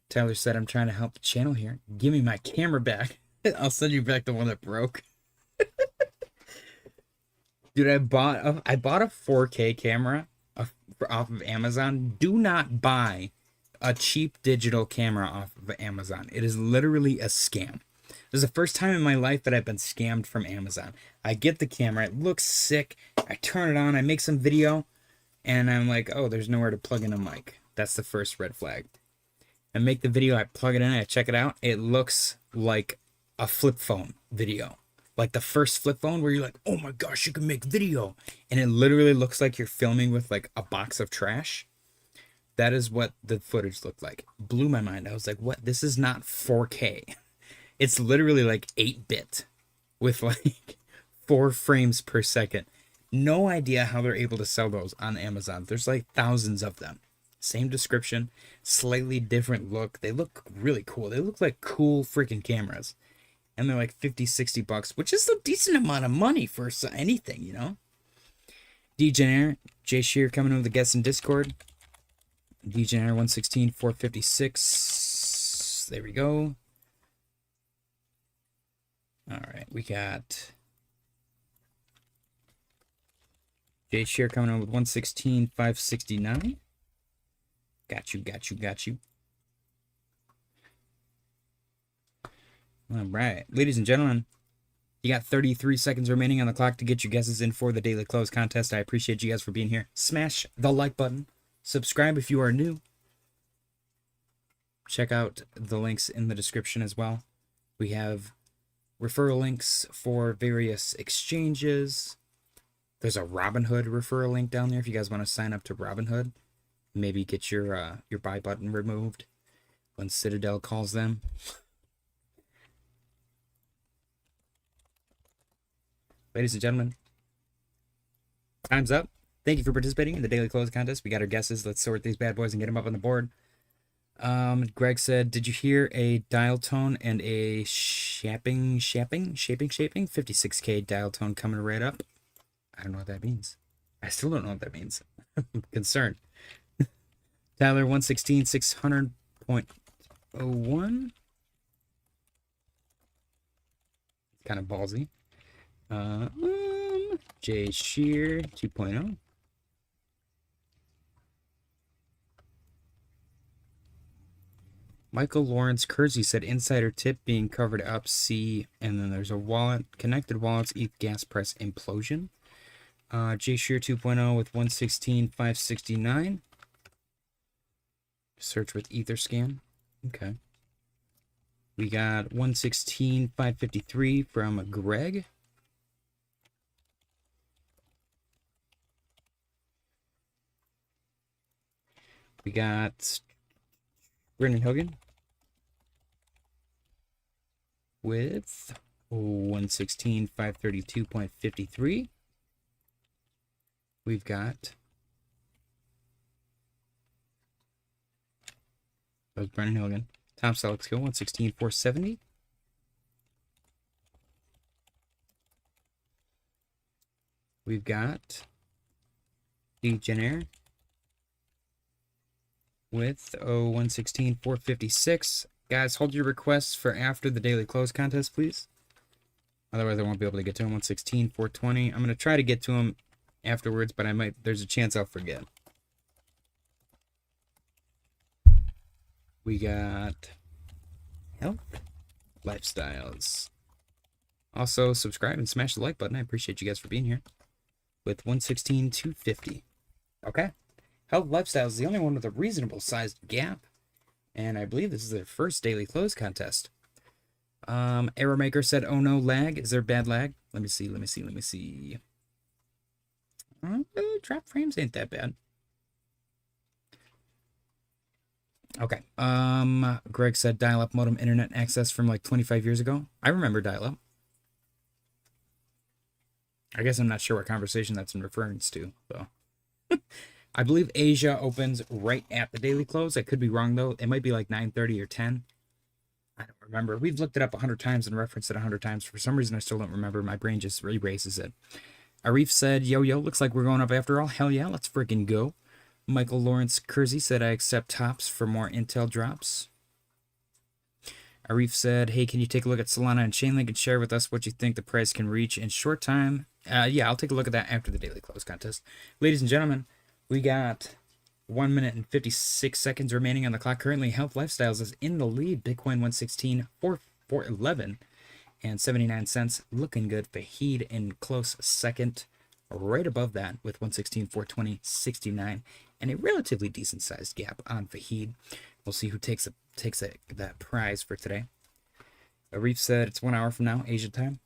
Tyler said, I'm trying to help the channel here. Give me my camera back. I'll send you back the one that broke. Dude, I bought a 4K camera off of Amazon. Do not buy a cheap digital camera off of Amazon. It is literally a scam. This is the first time in my life that I've been scammed from Amazon. I get the camera. It looks sick. I turn it on. I make some video. And I'm like, oh, there's nowhere to plug in a mic. That's the first red flag. I make the video. I plug it in. I check it out. It looks like a flip phone video. Like the first flip phone where you're like, oh my gosh, you can make video. And it literally looks like you're filming with like a box of trash. That is what the footage looked like. Blew my mind. I was like, what? This is not 4K. It's literally like 8-bit with like 4 frames per second. No idea how they're able to sell those on Amazon. There's like thousands of them. Same description, slightly different look. They look really cool. They look like cool freaking cameras. And they're like 50, 60 bucks, which is a decent amount of money for anything, you know? Degener, Jay Shear coming in with the guests in Discord. Degener 116, 456. There we go. All right, we got Jay Shear coming in with 116, 569. Got you, got you, got you. All right, ladies and gentlemen, you got 33 seconds remaining on the clock to get your guesses in for the daily close contest. I appreciate you guys for being here. Smash the like button. Subscribe if you are new. Check out the links in the description as well. We have referral links for various exchanges. There's a Robinhood referral link down there if you guys want to sign up to Robinhood. Maybe get your buy button removed when Citadel calls them. Ladies and gentlemen, time's up. Thank you for participating in the daily close contest. We got our guesses. Let's sort these bad boys and get them up on the board. Greg said, did you hear a dial tone and a shaping? 56K dial tone coming right up. I don't know what that means. I still don't know what that means. I'm concerned. Tyler 116, 600.01. Kind of ballsy. Jay Shear 2.0. Michael Lawrence Kersey said insider tip being covered up C, and then there's a wallet, connected wallets, ETH gas price implosion. Jay Shear 2.0 with 116,569. Search with Etherscan. Okay. We got 116,553 from Greg. We got Brendan Hogan with 116,532.53. We've got that was Brendan Hogan. Tom Selleck's skill 116,470. We've got Degener with 116,456. Guys, hold your requests for after the daily close contest, please. Otherwise, I won't be able to get to him. 116,420. I'm going to try to get to him afterwards, but there's a chance I'll forget. We got health, lifestyles. Also, subscribe and smash the like button. I appreciate you guys for being here. with 116,250. Okay. Health Lifestyle is the only one with a reasonable sized gap. And I believe this is their first daily close contest. Error Maker said, oh no, lag. Is there bad lag? Let me see. Trap frames ain't that bad. Okay. Greg said dial-up modem internet access from like 25 years ago. I remember dial-up. I guess I'm not sure what conversation that's in reference to, though. I believe Asia opens right at the daily close. I could be wrong, though. It might be like 9:30 or 10. I don't remember. We've looked it up 100 times and referenced it 100 times. For some reason, I still don't remember. My brain just erases it. Arif said, yo, looks like we're going up after all. Hell yeah, let's freaking go. Michael Lawrence Kersey said, I accept tops for more Intel drops. Arif said, hey, can you take a look at Solana and Chainlink and share with us what you think the price can reach in short time? Yeah, I'll take a look at that after the daily close contest. Ladies and gentlemen, we got 1 minute and 56 seconds remaining on the clock. Currently, Health Lifestyles is in the lead. Bitcoin 116,411 and 79 cents. Looking good. Fahid in close second. Right above that with 116,420, 69. And a relatively decent sized gap on Fahid. We'll see who takes that prize for today. Arif said it's 1 hour from now, Asia time.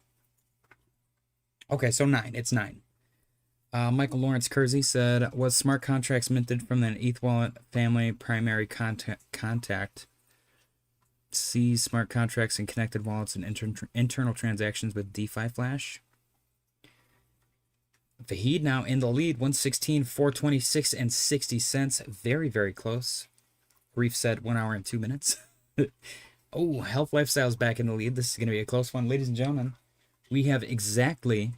Okay, so 9. It's 9. Michael Lawrence Kersey said, was smart contracts minted from an ETH wallet family primary contact? See smart contracts and connected wallets and internal transactions with DeFi Flash. Fahid now in the lead, 116,426 and 60 cents. Very, very close. Reef said 1 hour and 2 minutes. Oh, Health Lifestyle's back in the lead. This is going to be a close one. Ladies and gentlemen, we have exactly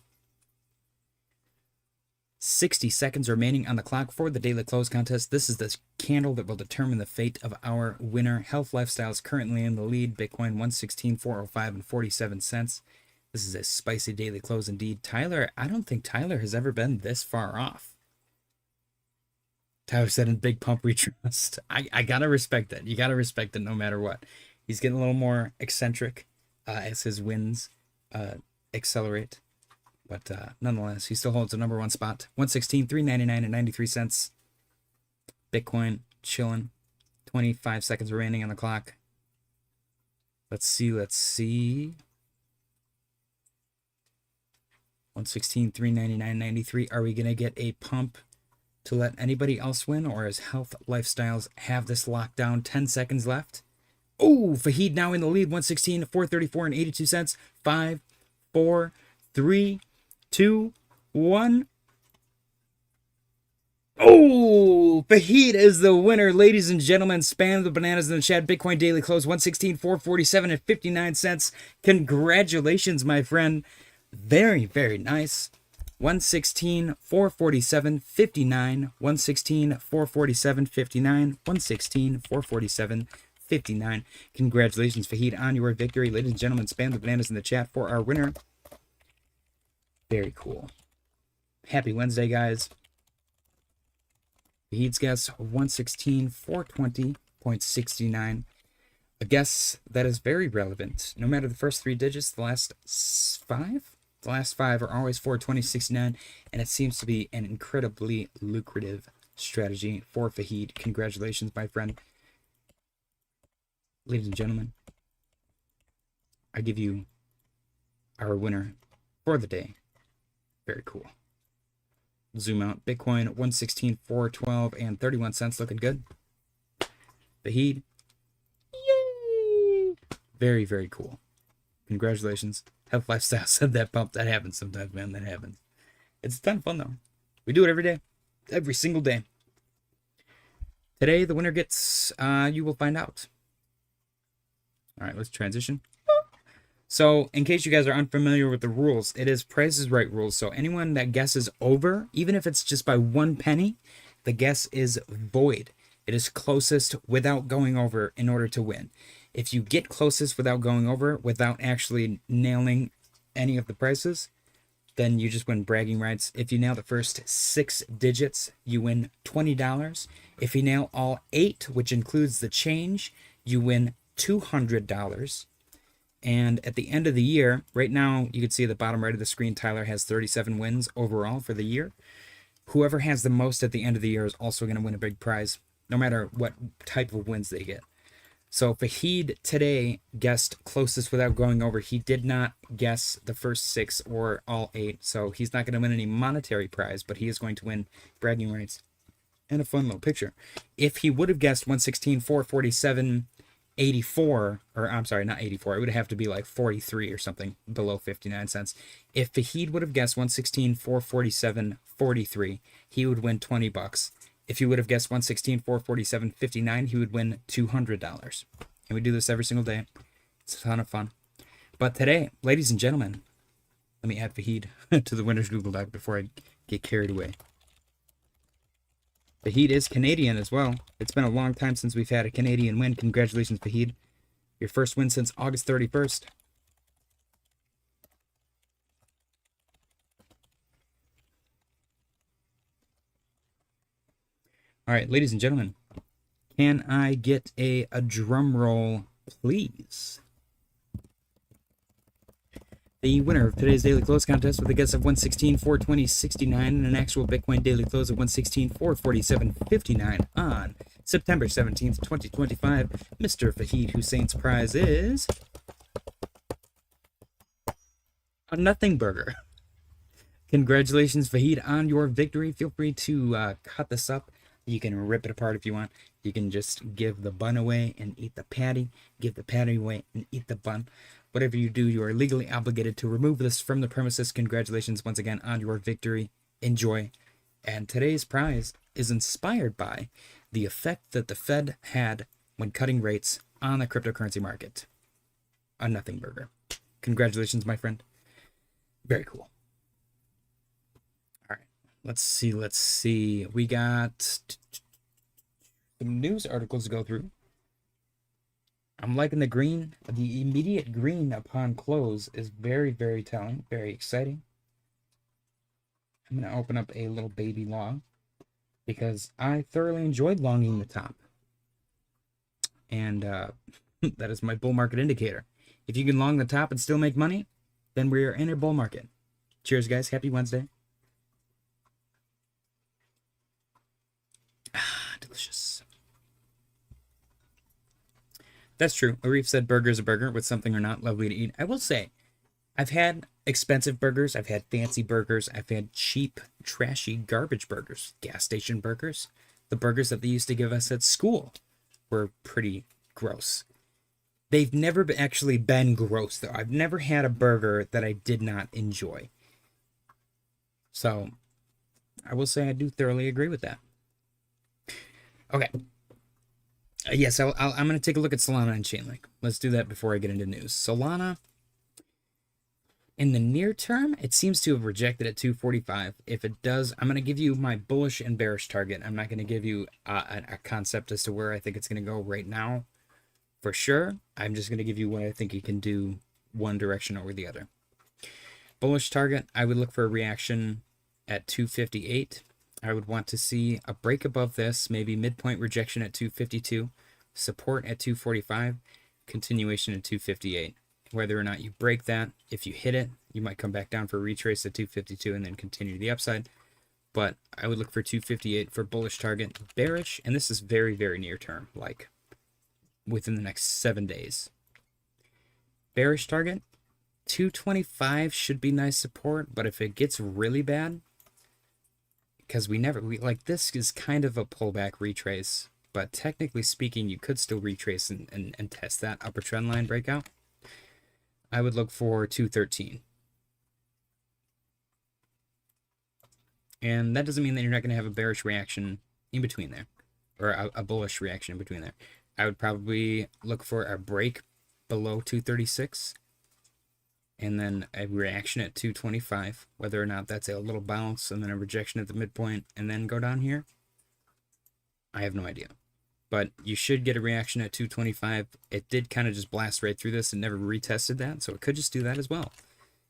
60 seconds remaining on the clock for the daily close contest. This is the candle that will determine the fate of our winner. Health Lifestyle is currently in the lead. Bitcoin 116,405 and 47 cents. This is a spicy daily close indeed. Tyler, I don't think Tyler has ever been this far off. Tyler said in big pump we trust. I gotta respect that. You gotta respect it no matter what. He's getting a little more eccentric as his wins accelerate. But nonetheless, he still holds the number one spot. 116,399 and 93 cents. Bitcoin chilling. 25 seconds remaining on the clock. Let's see. 116,399.93. Are we going to get a pump to let anybody else win? Or is Health Lifestyles have this locked down? 10 seconds left. Oh, Fahid now in the lead. 116,434 and 82 cents. 5, 4, 3, 2, 1. Oh, Fahid is the winner, ladies and gentlemen. Spam the bananas in the chat. Bitcoin daily close 116,447 and 59 cents. Congratulations, my friend. Very, very nice. 116,447.59. 116,447.59. 116,447.59. Congratulations, Fahid, on your victory. Ladies and gentlemen, spam the bananas in the chat for our winner. Very cool. Happy Wednesday, guys. Fahid's guess 116,420.69. A guess that is very relevant. No matter the first 3 digits, the last 5? The last 5 are always 420.69, and it seems to be an incredibly lucrative strategy for Fahid. Congratulations, my friend. Ladies and gentlemen, I give you our winner for the day. Very cool. Zoom out. Bitcoin 116,412 and 31 cents. Looking good. Fahid. Yay! Very, very cool. Congratulations. Health Lifestyle said that pump. That happens sometimes, man. That happens. It's a ton of fun, though. We do it every day. Every single day. Today, the winner gets, you will find out. All right, let's transition. So, in case you guys are unfamiliar with the rules, it is Price is Right rules. So, anyone that guesses over, even if it's just by 1 penny, the guess is void. It is closest without going over in order to win. If you get closest without going over, without actually nailing any of the prices, then you just win bragging rights. If you nail the first 6 digits, you win $20. If you nail all 8, which includes the change, you win $200. And at the end of the year, right now, you can see at the bottom right of the screen, Tyler has 37 wins overall for the year. Whoever has the most at the end of the year is also going to win a big prize, no matter what type of wins they get. So Fahid today guessed closest without going over. He did not guess the first 6 or all 8, so he's not going to win any monetary prize, but he is going to win bragging rights and a fun little picture. If he would have guessed 116, 447, 84, or I'm sorry, not 84, it would have to be like 43 or something below 59 cents. If Fahid would have guessed 116, 447, 43, he would win $20. If he would have guessed 116, 447, 59, he would win $200. And we do this every single day. It's a ton of fun. But today, ladies and gentlemen, let me add Fahid to the winner's Google Doc before I get carried away. Fahid is Canadian as well. It's been a long time since we've had a Canadian win. Congratulations, Fahid. Your first win since August 31st. All right, ladies and gentlemen, can I get a drum roll, please? The winner of today's daily close contest with a guess of 116, 420, 69 and an actual Bitcoin daily close of 116, 447, 59 on September 17th, 2025, Mr. Fahid Hussein's prize is a nothing burger. Congratulations, Fahid, on your victory. Feel free to cut this up. You can rip it apart if you want. You can just give the bun away and eat the patty. Give the patty away and eat the bun. Whatever you do, you are legally obligated to remove this from the premises. Congratulations once again on your victory. Enjoy. And today's prize is inspired by the effect that the Fed had when cutting rates on the cryptocurrency market. A nothing burger. Congratulations, my friend. Very cool. All right. Let's see. We got some news articles to go through. I'm liking the green. The immediate green upon close is very, very telling. Very exciting. I'm going to open up a little baby long because I thoroughly enjoyed longing the top. And that is my bull market indicator. If you can long the top and still make money, then we are in a bull market. Cheers, guys. Happy Wednesday. Ah, delicious. That's true. Arif said burger is a burger with something or not lovely to eat. I will say, I've had expensive burgers. I've had fancy burgers. I've had cheap, trashy, garbage burgers. Gas station burgers. The burgers that they used to give us at school were pretty gross. They've never actually been gross, though. I've never had a burger that I did not enjoy. So, I will say I do thoroughly agree with that. Okay. Yes, I'm going to take a look at Solana and Chainlink. Let's do that before I get into news. Solana, in the near term, it seems to have rejected at 245. If it does, I'm going to give you my bullish and bearish target. I'm not going to give you a concept as to where I think it's going to go right now. For sure, I'm just going to give you what I think it can do one direction over the other. Bullish target, I would look for a reaction at 258. I would want to see a break above this, maybe midpoint rejection at 252, support at 245, continuation at 258. Whether or not you break that, if you hit it, you might come back down for a retrace at 252 and then continue to the upside. But I would look for 258 for bullish target. Bearish, and this is very, very near term, like within the next 7 days. Bearish target, 225 should be nice support, but if it gets really bad, because we like this is kind of a pullback retrace, but technically speaking, you could still retrace and test that upper trend line breakout. I would look for 213. And that doesn't mean that you're not going to have a bearish reaction in between there, or a bullish reaction in between there. I would probably look for a break below 236. And then a reaction at 225, whether or not that's a little bounce, and then a rejection at the midpoint, and then go down here. I have no idea. But you should get a reaction at 225. It did kind of just blast right through this and never retested that, so it could just do that as well.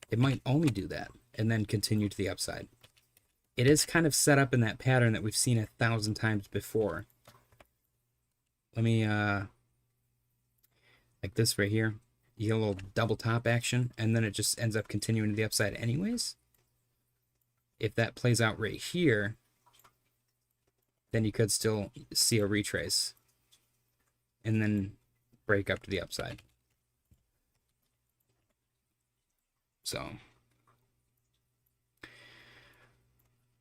It might only do that, and then continue to the upside. It is kind of set up in that pattern that we've seen 1,000 times before. Let me, like this right here. you get a little double top action, and then it just ends up continuing to the upside anyways. If that plays out right here, then you could still see a retrace and then break up to the upside. So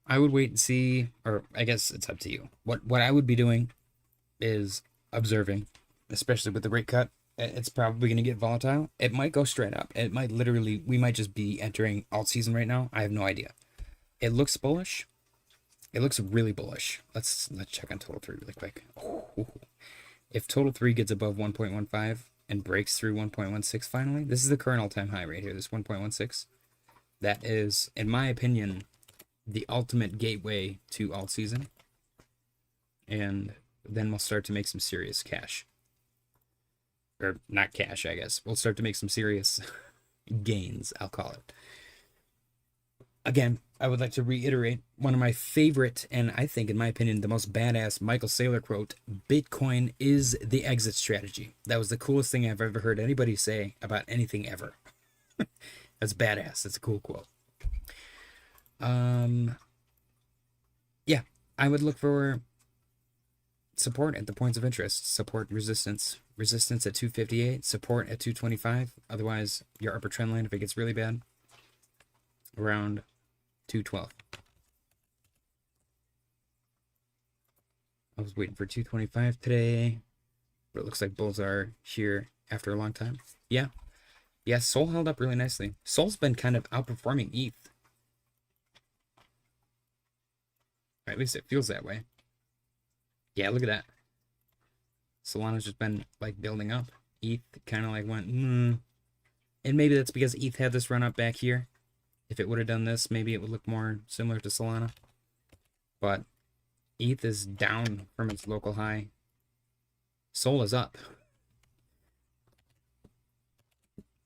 I would wait and see, or I guess it's up to you. What I would be doing is observing, especially with the rate cut. It's probably going to get volatile. It might go straight up. It might literally, we might just be entering alt season right now. I have no idea. It looks bullish. It looks really bullish. Let's check on total 3 really quick. Ooh. If total 3 gets above 1.15 and breaks through 1.16 finally, this is the current all-time high right here, this 1.16. That is, in my opinion, the ultimate gateway to alt season. And then we'll start to make some serious cash. Or not cash, I guess. We'll start to make some serious gains, I'll call it. Again, I would like to reiterate one of my favorite, and I think, in my opinion, the most badass Michael Saylor quote: Bitcoin is the exit strategy. That was the coolest thing I've ever heard anybody say about anything ever. That's badass. That's a cool quote. Yeah, I would look for support at the points of interest. Support, resistance. Resistance at 258. Support at 225. Otherwise, your upper trend line, if it gets really bad, around 212. I was waiting for 225 today, but it looks like bulls are here after a long time. Yeah. Yeah, Sol held up really nicely. Sol's been kind of outperforming ETH. Or at least it feels that way. Yeah, look at that. Solana's just been like building up. ETH kind of like went, And maybe that's because ETH had this run up back here. If it would have done this, maybe it would look more similar to Solana. But ETH is down from its local high. Sol is up.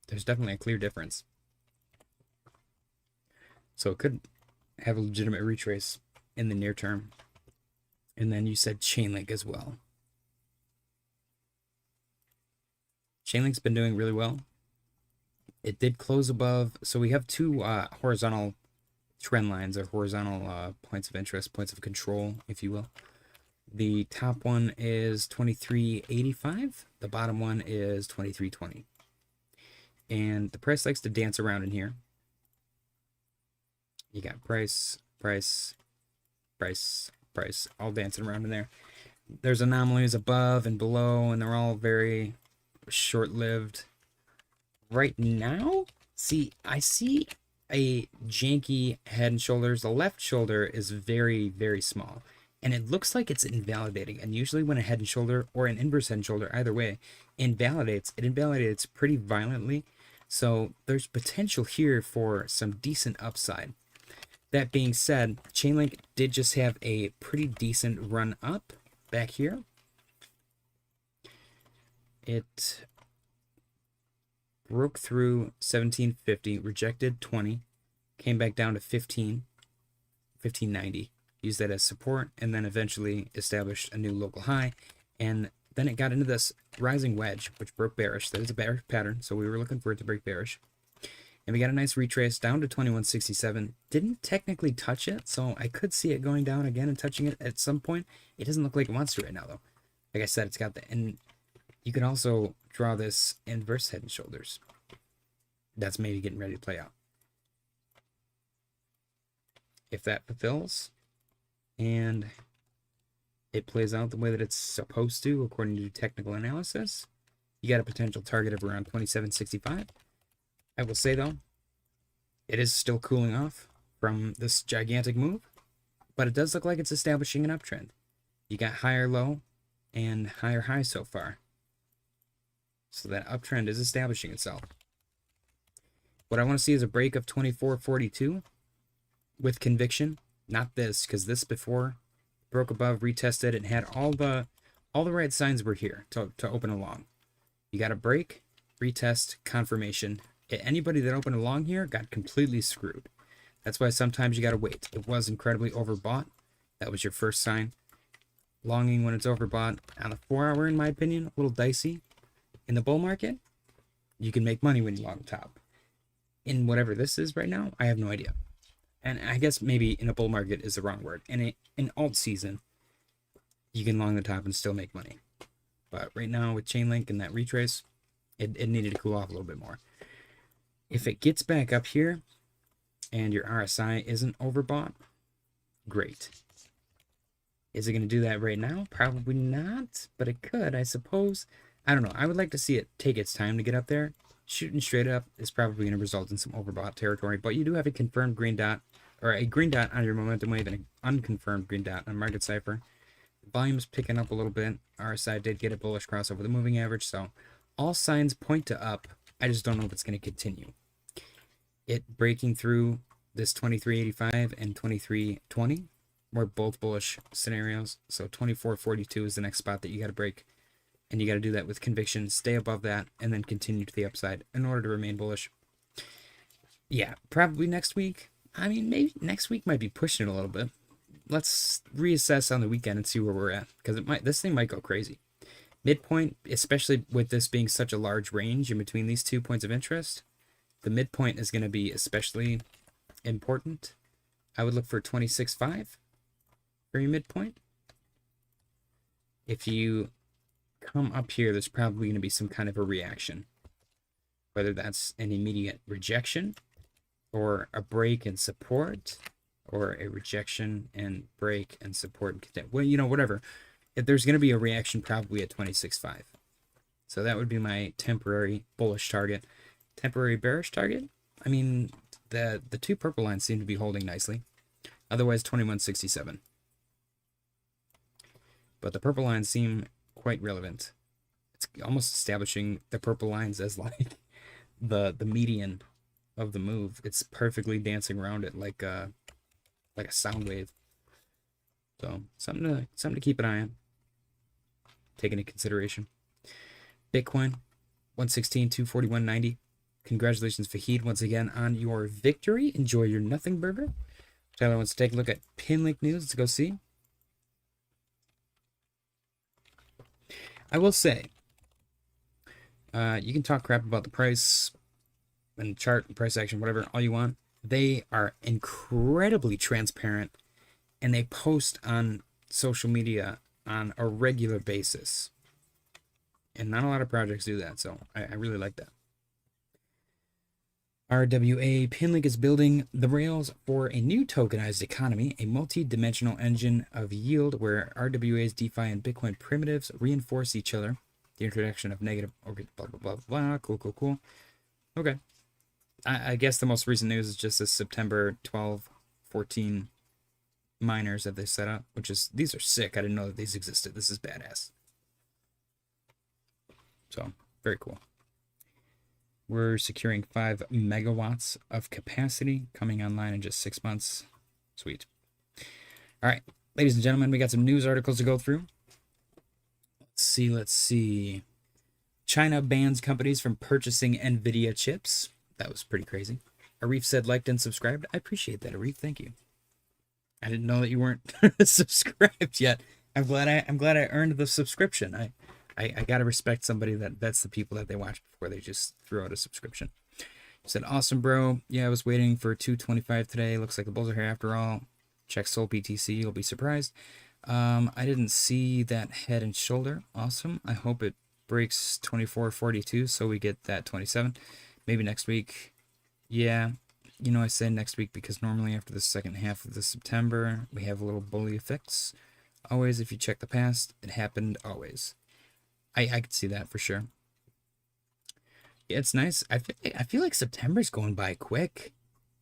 There's definitely a clear difference. So it could have a legitimate retrace in the near term. And then you said Chainlink as well. Chainlink's been doing really well. It did close above. So we have two horizontal trend lines, or horizontal points of interest, points of control, if you will. The top one is 23.85. The bottom one is 23.20. And the price likes to dance around in here. You got price, price, price, price, all dancing around in there. There's anomalies above and below, and they're all very short-lived. Right now, I see a janky head and shoulders. The left shoulder is very, very small, and it looks like it's invalidating. And usually when a head and shoulder, or an inverse head and shoulder, either way, invalidates, it invalidates pretty violently. So there's potential here for some decent upside. That being said, Chainlink did just have a pretty decent run up back here. It broke through 1750, rejected 20, came back down to 1590, used that as support, and then eventually established a new local high. And then it got into this rising wedge, which broke bearish. That is a bearish pattern, so we were looking for it to break bearish. And we got a nice retrace down to 2167. Didn't technically touch it, so I could see it going down again and touching it at some point. It doesn't look like it wants to right now, though. Like I said, it's got the... And you can also draw this inverse head and shoulders. That's maybe getting ready to play out. If that fulfills, and it plays out the way that it's supposed to, according to technical analysis, you got a potential target of around 2765. I will say, though, it is still cooling off from this gigantic move, but it does look like it's establishing an uptrend. You got higher low and higher high so far. So that uptrend is establishing itself. What I want to see is a break of 2442 with conviction. Not this, because this before broke above, retested, and had all the right signs were here to open along. You got a break, retest, confirmation. Anybody that opened along here got completely screwed. That's why sometimes you got to wait. It was incredibly overbought. That was your first sign. Longing when it's overbought. On the 4 hour, in my opinion, a little dicey. In the bull market, You can make money when you long the top. In whatever this is right now, I have no idea. And I guess maybe in a bull market is the wrong word. In alt season, you can long the top and still make money. But right now with Chainlink and that retrace, it needed to cool off a little bit more. If it gets back up here and your RSI isn't overbought, great. Is it going to do that right now? Probably not, but it could, I suppose. I don't know. I would like to see it take its time to get up there. Shooting straight up is probably going to result in some overbought territory, but you do have a confirmed green dot, or a green dot on your momentum wave and an unconfirmed green dot on market cipher. Volume's picking up a little bit. RSI did get a bullish cross over the moving average, so all signs point to up. I just don't know if it's going to continue. It breaking through this 2385 and 2320 were both bullish scenarios, so 2442 is the next spot that you got to break. And you got to do that with conviction, stay above that, and then continue to the upside in order to remain bullish. Yeah, probably next week. I mean, maybe next week might be pushing it a little bit. Let's reassess on the weekend and see where we're at, because this thing might go crazy. Midpoint, especially with this being such a large range in between these 2 points of interest, the midpoint is going to be especially important. I would look for 26.5 for your midpoint. If you come up here, there's probably going to be some kind of a reaction, whether that's an immediate rejection or a break and support, or a rejection and break and support and continue. Well, you know, whatever. If there's going to be a reaction, probably at 26.5. So that would be my temporary bullish target. Temporary bearish target, I mean, the two purple lines seem to be holding nicely. Otherwise, 21.67. But the purple lines seem quite relevant. It's almost establishing the purple lines as like the median of the move. It's perfectly dancing around it like a sound wave. So something to keep an eye on. Take into consideration. Bitcoin 116,241.90. Congratulations, Fahid, once again on your victory. Enjoy your nothing burger. Tyler wants to take a look at Pinlink news. Let's go see. I will say, you can talk crap about the price and chart and price action, whatever, all you want. They are incredibly transparent, and they post on social media on a regular basis. And not a lot of projects do that, so I really like that. RWA Pinlink is building the rails for a new tokenized economy, a multi-dimensional engine of yield where RWA's DeFi and Bitcoin primitives reinforce each other. The introduction of negative, okay, blah, blah, blah, blah, cool. Okay. I guess the most recent news is just this September 12, 14 miners that they set up, which is, these are sick. I didn't know that these existed. This is badass. So, very cool. We're securing 5 megawatts of capacity coming online in just 6 months. Sweet. All right, ladies and gentlemen, we got some news articles to go through. Let's see. China bans companies from purchasing NVIDIA chips. That was pretty crazy. Arif said liked and subscribed. I appreciate that, Arif. Thank you. I didn't know that you weren't subscribed yet. I'm glad I earned the subscription. I gotta respect somebody that's the people that they watch before they just throw out a subscription. He said, awesome, bro. Yeah, I was waiting for 225 today. Looks like the bulls are here after all. Check Sol BTC. You'll be surprised. I didn't see that head and shoulder. Awesome. I hope it breaks 24.42 so we get that 27. Maybe next week. Yeah. You know, I say next week because normally after the second half of the September, we have a little bully effects. Always, if you check the past, it happened always. I could see that for sure. Yeah, it's nice. I feel like September's going by quick.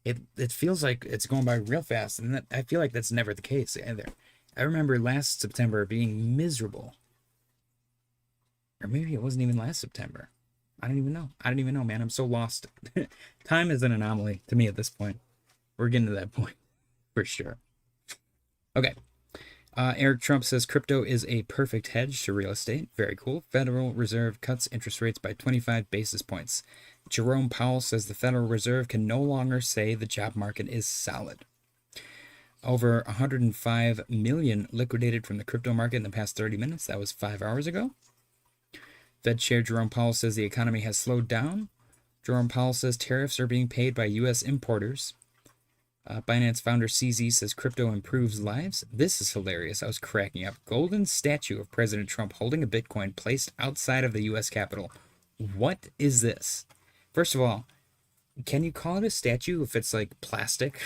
It feels like it's going by real fast, and I feel like that's never the case either. I remember last September being miserable. Or maybe it wasn't even last September. I don't even know, man. I'm so lost. Time is an anomaly to me at this point. We're getting to that point for sure. Okay. Eric Trump says crypto is a perfect hedge to real estate. Very cool. Federal Reserve cuts interest rates by 25 basis points. Jerome Powell says the Federal Reserve can no longer say the job market is solid. Over 105 million liquidated from the crypto market in the past 30 minutes. That was 5 hours ago. Fed Chair Jerome Powell says the economy has slowed down. Jerome Powell says tariffs are being paid by U.S. importers. Binance founder CZ says crypto improves lives. This is hilarious. I was cracking up. Golden statue of President Trump holding a Bitcoin placed outside of the U.S. Capitol. What is this? First of all, can you call it a statue if it's like plastic?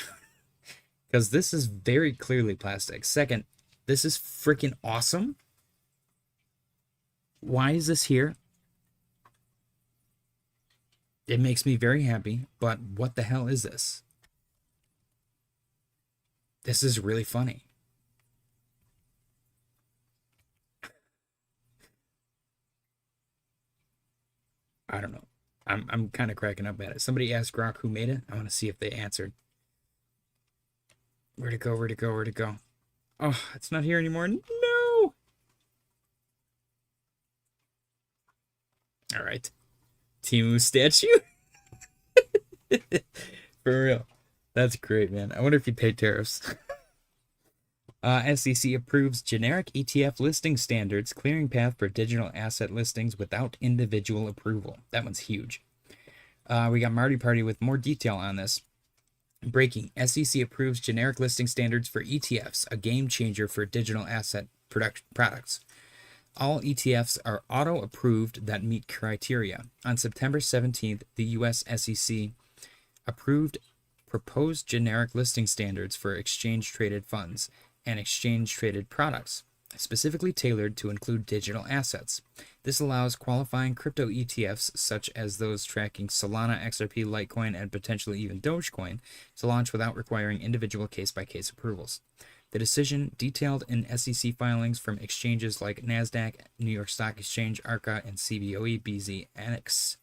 Because this is very clearly plastic. Second, this is freaking awesome. Why is this here? It makes me very happy, but what the hell is this? This is really funny. I don't know. I'm kind of cracking up at it. Somebody asked Grok who made it. I want to see if they answered. Where'd it go? Where'd it go? Where'd it go? Oh, it's not here anymore. No! All right. Timu statue? For real. That's great, man. I wonder if you pay tariffs. SEC approves generic ETF listing standards, clearing path for digital asset listings without individual approval. That one's huge. We got Marty Party with more detail on this. Breaking. SEC approves generic listing standards for ETFs, a game changer for digital asset products. All ETFs are auto-approved that meet criteria. On September 17th, the U.S. SEC approved proposed generic listing standards for exchange-traded funds and exchange-traded products, specifically tailored to include digital assets. This allows qualifying crypto ETFs, such as those tracking Solana, XRP, Litecoin, and potentially even Dogecoin, to launch without requiring individual case-by-case approvals. The decision, detailed in SEC filings from exchanges like NASDAQ, New York Stock Exchange, ARCA, and CBOE BZNX,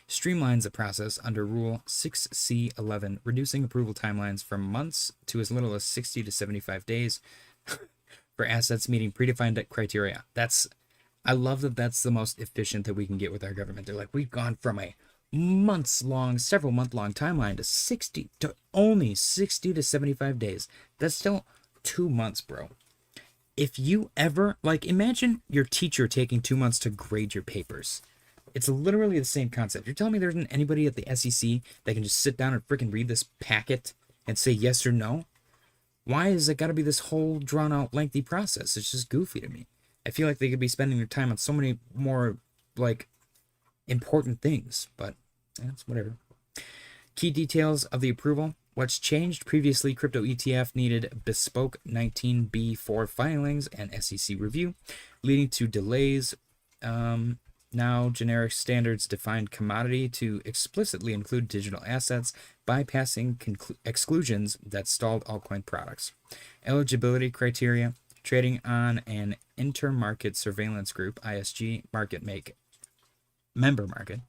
streamlines the process under Rule 6C11, reducing approval timelines from months to as little as 60 to 75 days for assets meeting predefined criteria. I love that that's the most efficient that we can get with our government. They're like, we've gone from a several month-long timeline to only 60 to 75 days. That's still 2 months, bro. If you ever, imagine your teacher taking 2 months to grade your papers. It's literally the same concept. You're telling me there isn't anybody at the SEC that can just sit down and freaking read this packet and say yes or no? Why has it got to be this whole drawn-out, lengthy process? It's just goofy to me. I feel like they could be spending their time on so many more, important things. But, it's whatever. Key details of the approval. What's changed? Previously, crypto ETF needed bespoke 19B4 filings and SEC review, leading to delays. Now, generic standards define commodity to explicitly include digital assets, bypassing exclusions that stalled altcoin products. Eligibility criteria: trading on an intermarket surveillance group (ISG) member market.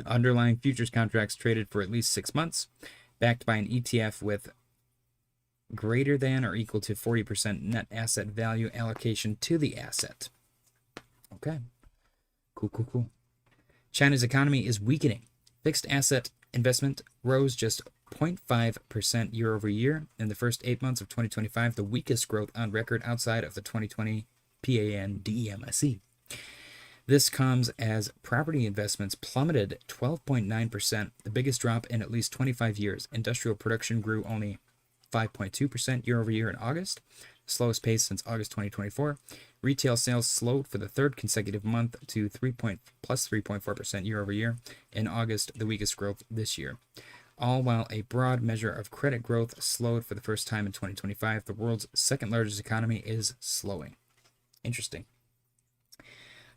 Underlying futures contracts traded for at least 6 months, backed by an ETF with greater than or equal to 40% net asset value allocation to the asset. Okay. Cool. China's economy is weakening. Fixed asset investment rose just 0.5% year over year in the first 8 months of 2025, the weakest growth on record outside of the 2020 PANDEMIC. This comes as property investments plummeted 12.9%, the biggest drop in at least 25 years. Industrial production grew only 5.2% year over year in August, slowest pace since August 2024. Retail sales slowed for the third consecutive month to plus 3.4% year over year in August, the weakest growth this year. All while a broad measure of credit growth slowed for the first time in 2025, the world's second largest economy is slowing. Interesting.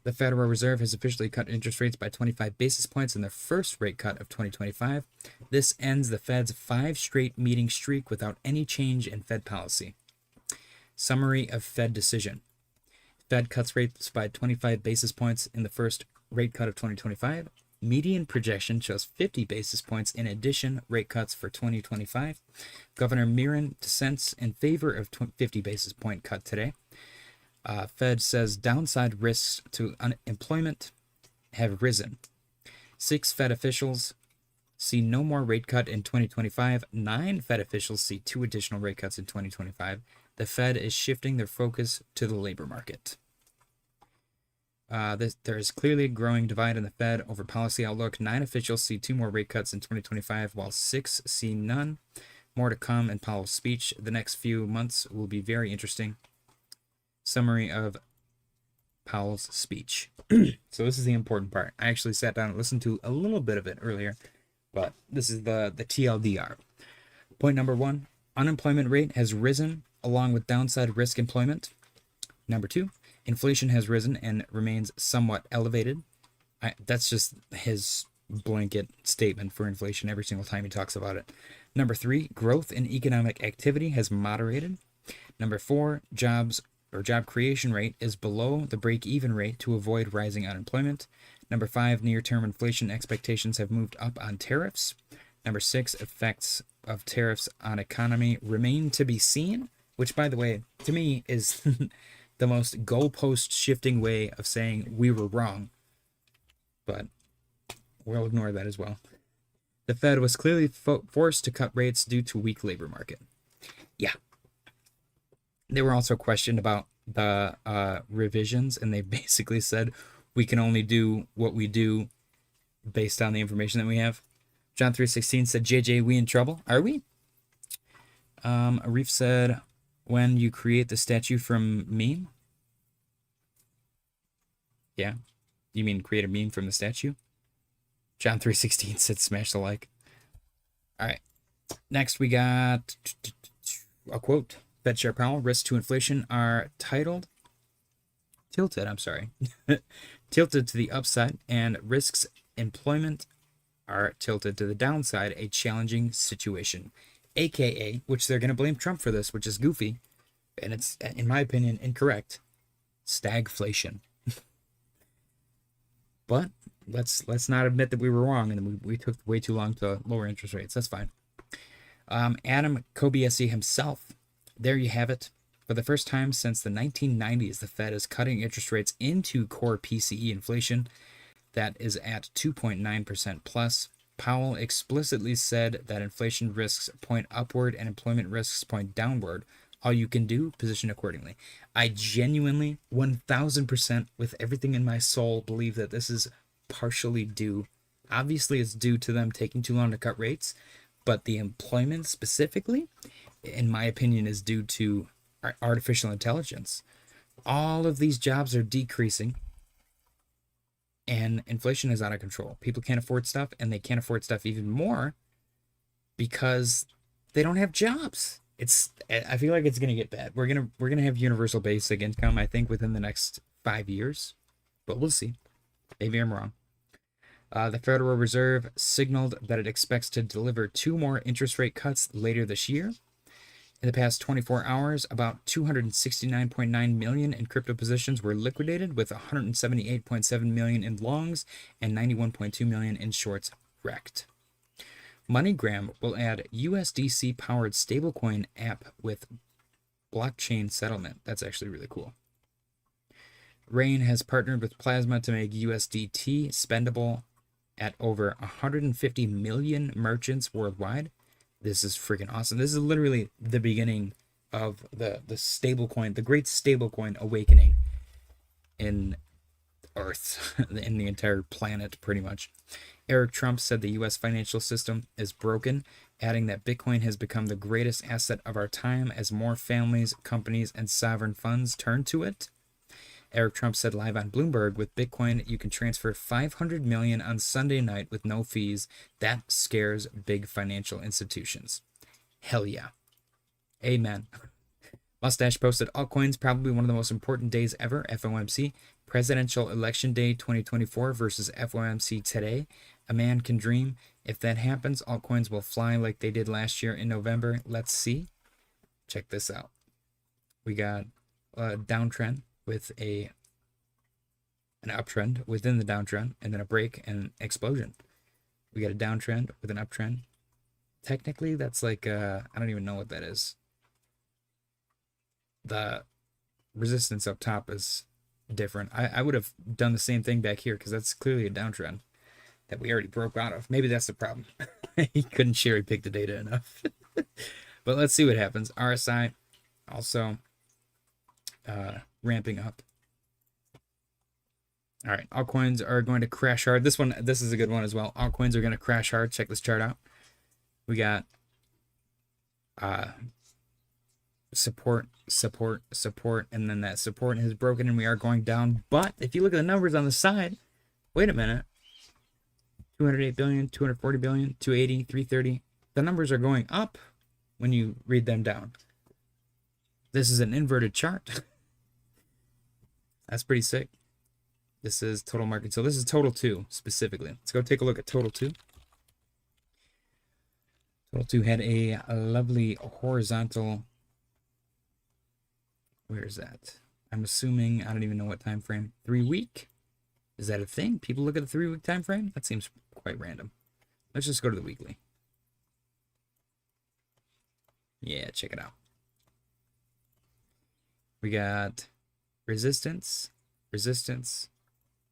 The Federal Reserve has officially cut interest rates by 25 basis points in the first rate cut of 2025. This ends the Fed's 5 straight meeting streak without any change in Fed policy. Summary of Fed decision. Fed cuts rates by 25 basis points in the first rate cut of 2025. Median projection shows 50 basis points in addition rate cuts for 2025. Governor Miran dissents in favor of 50 basis point cut today. Fed says downside risks to unemployment have risen. 6 Fed officials see no more rate cut in 2025. 9 Fed officials see 2 additional rate cuts in 2025. The Fed is shifting their focus to the labor market. There is clearly a growing divide in the Fed over policy outlook. 9 officials see 2 more rate cuts in 2025, while 6 see none. More to come in Powell's speech. The next few months will be very interesting. Summary of Powell's speech. So this is the important part. I actually sat down and listened to a little bit of it earlier, but this is the TLDR. Point number 1, unemployment rate has risen along with downside risk employment. Number 2, inflation has risen and remains somewhat elevated. That's just his blanket statement for inflation every single time he talks about it. Number 3, growth in economic activity has moderated. Number 4, job creation rate is below the break-even rate to avoid rising unemployment. Number 5, near-term inflation expectations have moved up on tariffs. Number 6, effects of tariffs on economy remain to be seen, which, by the way, to me is the most goalpost shifting way of saying we were wrong. But we'll ignore that as well. The Fed was clearly forced to cut rates due to weak labor market. Yeah. They were also questioned about the revisions, and they basically said we can only do what we do based on the information that we have. John 3:16 said, JJ, we in trouble? Are we? Arif said, when you create the statue from meme? Yeah. You mean create a meme from the statue? John 3:16 said, smash the like. All right. Next, we got a quote. Fed Chair Powell, risks to inflation are tilted to the upside, and risks employment are tilted to the downside, a challenging situation. AKA, which they're going to blame Trump for this, which is goofy, and it's, in my opinion, incorrect, stagflation. But let's not admit that we were wrong and we took way too long to lower interest rates. That's fine. Adam Kobiesi himself, there you have it. For the first time since the 1990s, the Fed is cutting interest rates into core PCE inflation. That is at 2.9% plus. Powell explicitly said that inflation risks point upward and employment risks point downward. All you can do, position accordingly. I genuinely, 1000% with everything in my soul, believe that this is partially due. Obviously, it's due to them taking too long to cut rates, but the employment specifically, in my opinion, is due to artificial intelligence. All of these jobs are decreasing, and inflation is out of control. People can't afford stuff, and they can't afford stuff even more because they don't have jobs. I feel like it's gonna get bad. We're gonna have universal basic income, I think, within the next 5 years, but we'll see. Maybe I'm wrong. The Federal Reserve signaled that it expects to deliver 2 more interest rate cuts later this year. In the past 24 hours, about 269.9 million in crypto positions were liquidated, with 178.7 million in longs and 91.2 million in shorts wrecked. MoneyGram will add USDC-powered stablecoin app with blockchain settlement. That's actually really cool. Rain has partnered with Plasma to make USDT spendable at over 150 million merchants worldwide. This is freaking awesome. This is literally the beginning of the stablecoin, the great stablecoin awakening in Earth, in the entire planet, pretty much. Eric Trump said the U.S. financial system is broken, adding that Bitcoin has become the greatest asset of our time as more families, companies, and sovereign funds turn to it. Eric Trump said live on Bloomberg, with Bitcoin, you can transfer $500 million on Sunday night with no fees. That scares big financial institutions. Hell yeah. Amen. Mustache posted, Altcoins, probably one of the most important days ever, FOMC. Presidential Election Day 2024 versus FOMC today. A man can dream. If that happens, altcoins will fly like they did last year in November. Let's see. Check this out. We got a downtrend with an uptrend within the downtrend, and then a break and explosion. We got a downtrend with an uptrend. Technically, that's like, I don't even know what that is. The resistance up top is different. I would have done the same thing back here because that's clearly a downtrend that we already broke out of. Maybe that's the problem. He couldn't cherry pick the data enough. But let's see what happens. RSI also ramping up. All right, altcoins are going to crash hard. This is a good one as well. Altcoins are going to crash hard. Check this chart out. We got support, and then that support has broken and we are going down. But if you look at the numbers on the side, wait a minute. 208 billion, 240 billion, 280, 330. The numbers are going up when you read them down. This is an inverted chart. That's pretty sick. This is total market. So this is total 2 specifically. Let's go take a look at total 2. Total 2 had a lovely horizontal. Where is that? I'm assuming, I don't even know what time frame. 3 week? Is that a thing? People look at the 3 week time frame? That seems quite random. Let's just go to the weekly. Yeah, check it out. We got resistance,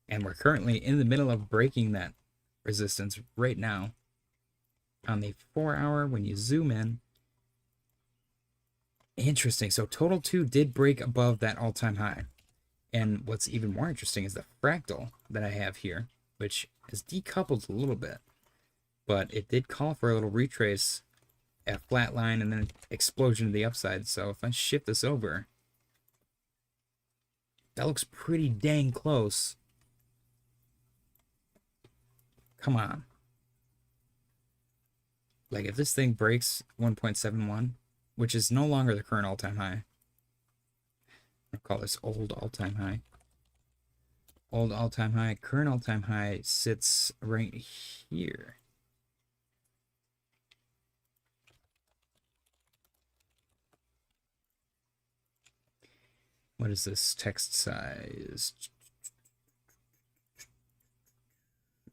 and we're currently in the middle of breaking that resistance right now. On the 4 hour, when you zoom in, interesting. So total 2 did break above that all-time high. And what's even more interesting is the fractal that I have here, which is decoupled a little bit, but it did call for a little retrace at flat line and then an explosion to the upside. So if I shift this over, that looks pretty dang close. Come on. Like if this thing breaks 1.71, which is no longer the current all-time high. I'll call this old all-time high. Old all-time high. Current all-time high sits right here. What is this text size?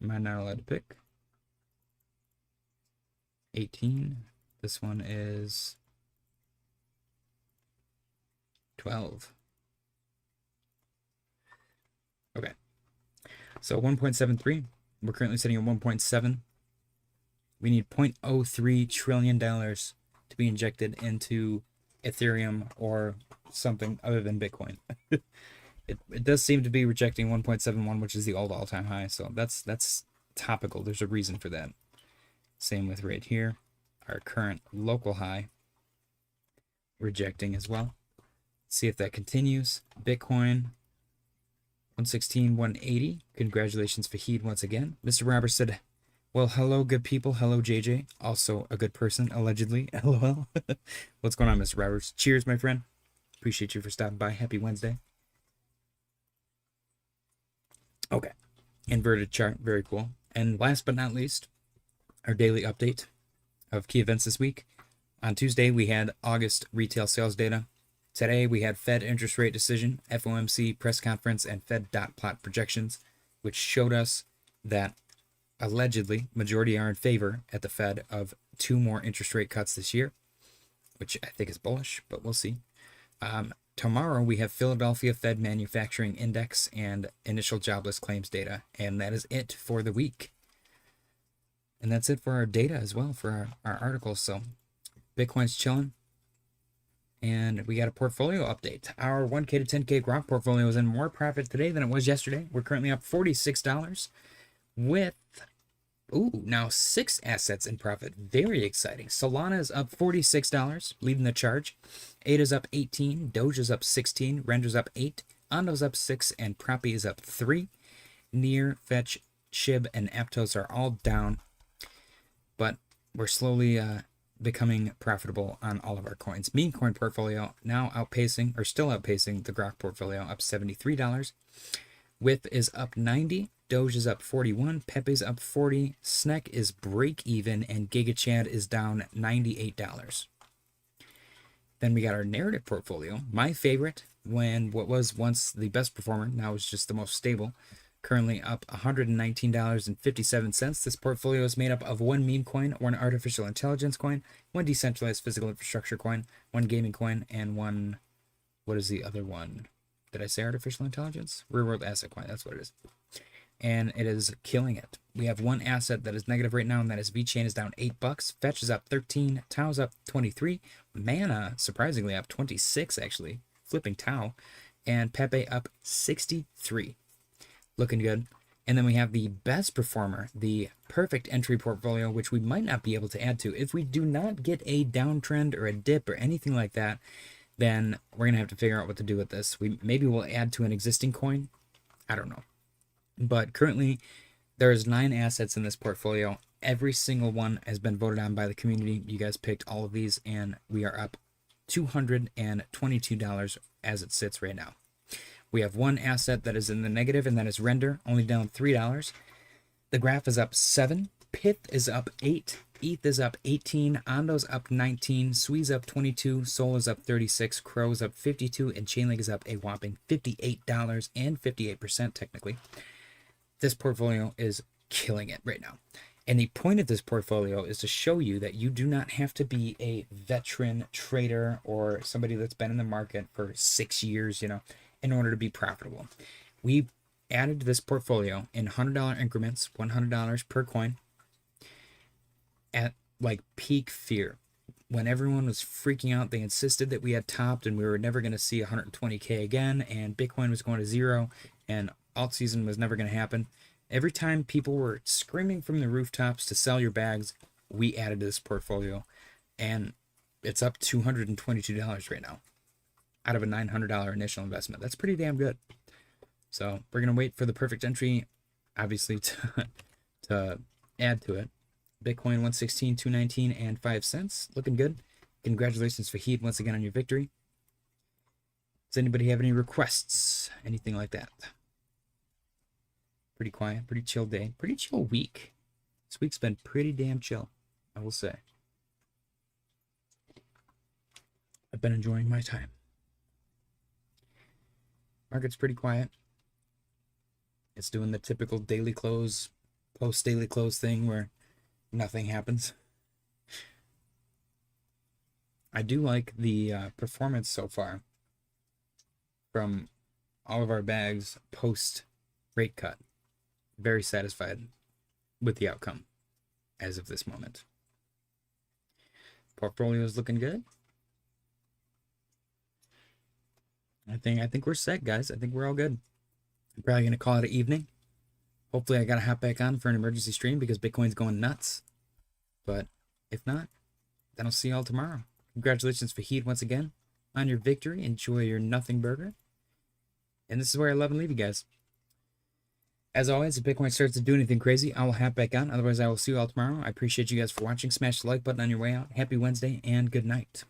Am I not allowed to pick? 18. This one is 12. Okay. So 1.73. We're currently sitting at 1.7. We need $0.03 trillion to be injected into Ethereum or something other than Bitcoin. It does seem to be rejecting 1.71, which is the old all-time high. So that's topical. There's a reason for that. Same with right here. Our current local high rejecting as well. See if that continues. Bitcoin 116, 180. Congratulations, Fahid, once again. Mr. Roberts said, well, hello, good people. Hello, JJ. Also a good person, allegedly. LOL. What's going on, Mr. Roberts? Cheers, my friend. Appreciate you for stopping by. Happy Wednesday. Okay. Inverted chart. Very cool. And last but not least, our daily update of key events this week. On Tuesday, we had August retail sales data. Today, we had Fed interest rate decision, FOMC press conference, and Fed dot plot projections, which showed us that allegedly majority are in favor at the Fed of 2 more interest rate cuts this year, which I think is bullish, but we'll see. Tomorrow, we have Philadelphia Fed Manufacturing Index and initial jobless claims data, and that is it for the week. And that's it for our data as well, for our articles. So Bitcoin's chilling. And we got a portfolio update. Our 1K to 10K Grok portfolio is in more profit today than it was yesterday. We're currently up $46 with, now 6 assets in profit. Very exciting. Solana is up $46, leading the charge. ADA is up 18, Doge is up 16, Render's up 8, Ondo's up 6, and Proppy is up 3. Near, Fetch, Shib, and Aptos are all down. But we're slowly becoming profitable on all of our coins. Memecoin portfolio now still outpacing the Grok portfolio, up $73. With is up 90, Doge is up 41, Pepe's up 40, SNEK is break even, and GigaChad is down $98. Then we got our narrative portfolio, my favorite, what was once the best performer, now is just the most stable. Currently up $119.57. This portfolio is made up of 1 meme coin, 1 artificial intelligence coin, 1 decentralized physical infrastructure coin, 1 gaming coin, and 1, what is the other one? Did I say artificial intelligence? Real world asset coin, that's what it is. And it is killing it. We have 1 asset that is negative right now, and that is VeChain is down $8. Fetch is up 13. Tao's up 23. Mana, surprisingly, up 26, actually. Flipping Tao. And Pepe up 63. looking good. And then we have the best performer, the perfect entry portfolio, which we might not be able to add to. If we do not get a downtrend or a dip or anything like that, then we're going to have to figure out what to do with this. Maybe we'll add to an existing coin. I don't know. But currently, there's 9 assets in this portfolio. Every single one has been voted on by the community. You guys picked all of these, and we are up $222 as it sits right now. We have one asset that is in the negative, and that is Render, only down $3. The graph is up 7. Pith is up 8. ETH is up 18. Ondo's up 19. Swee's up 22. Sol is up 36. Crow is up 52. And Chainlink is up a whopping $58 and 58% technically. This portfolio is killing it right now. And the point of this portfolio is to show you that you do not have to be a veteran trader or somebody that's been in the market for 6 years, in order to be profitable. We added to this portfolio in $100 increments, $100 per coin, at like peak fear. When everyone was freaking out, they insisted that we had topped and we were never going to see 120K again, and Bitcoin was going to zero, and Altseason was never going to happen. Every time people were screaming from the rooftops to sell your bags, we added to this portfolio, and it's up $222 right now out of a $900 initial investment. That's pretty damn good. So we're going to wait for the perfect entry, obviously, to add to it. Bitcoin 116, 219, and 5 cents. Looking good. Congratulations, Fahid, once again on your victory. Does anybody have any requests? Anything like that? Pretty quiet, pretty chill day, pretty chill week. This week's been pretty damn chill, I will say. I've been enjoying my time. Market's pretty quiet. It's doing the typical daily close, post-daily close thing where nothing happens. I do like the performance so far from all of our bags post-rate cut. Very satisfied with the outcome as of this moment. Portfolio is looking good. I think we're set, guys. I think we're all good. I'm probably going to call it an evening. Hopefully I got to hop back on for an emergency stream because Bitcoin's going nuts. But if not, then I'll see you all tomorrow. Congratulations, Fahid, once again on your victory. Enjoy your nothing burger. And this is where I love and leave you guys. As always, if Bitcoin starts to do anything crazy, I will hop back on. Otherwise, I will see you all tomorrow. I appreciate you guys for watching. Smash the like button on your way out. Happy Wednesday and good night.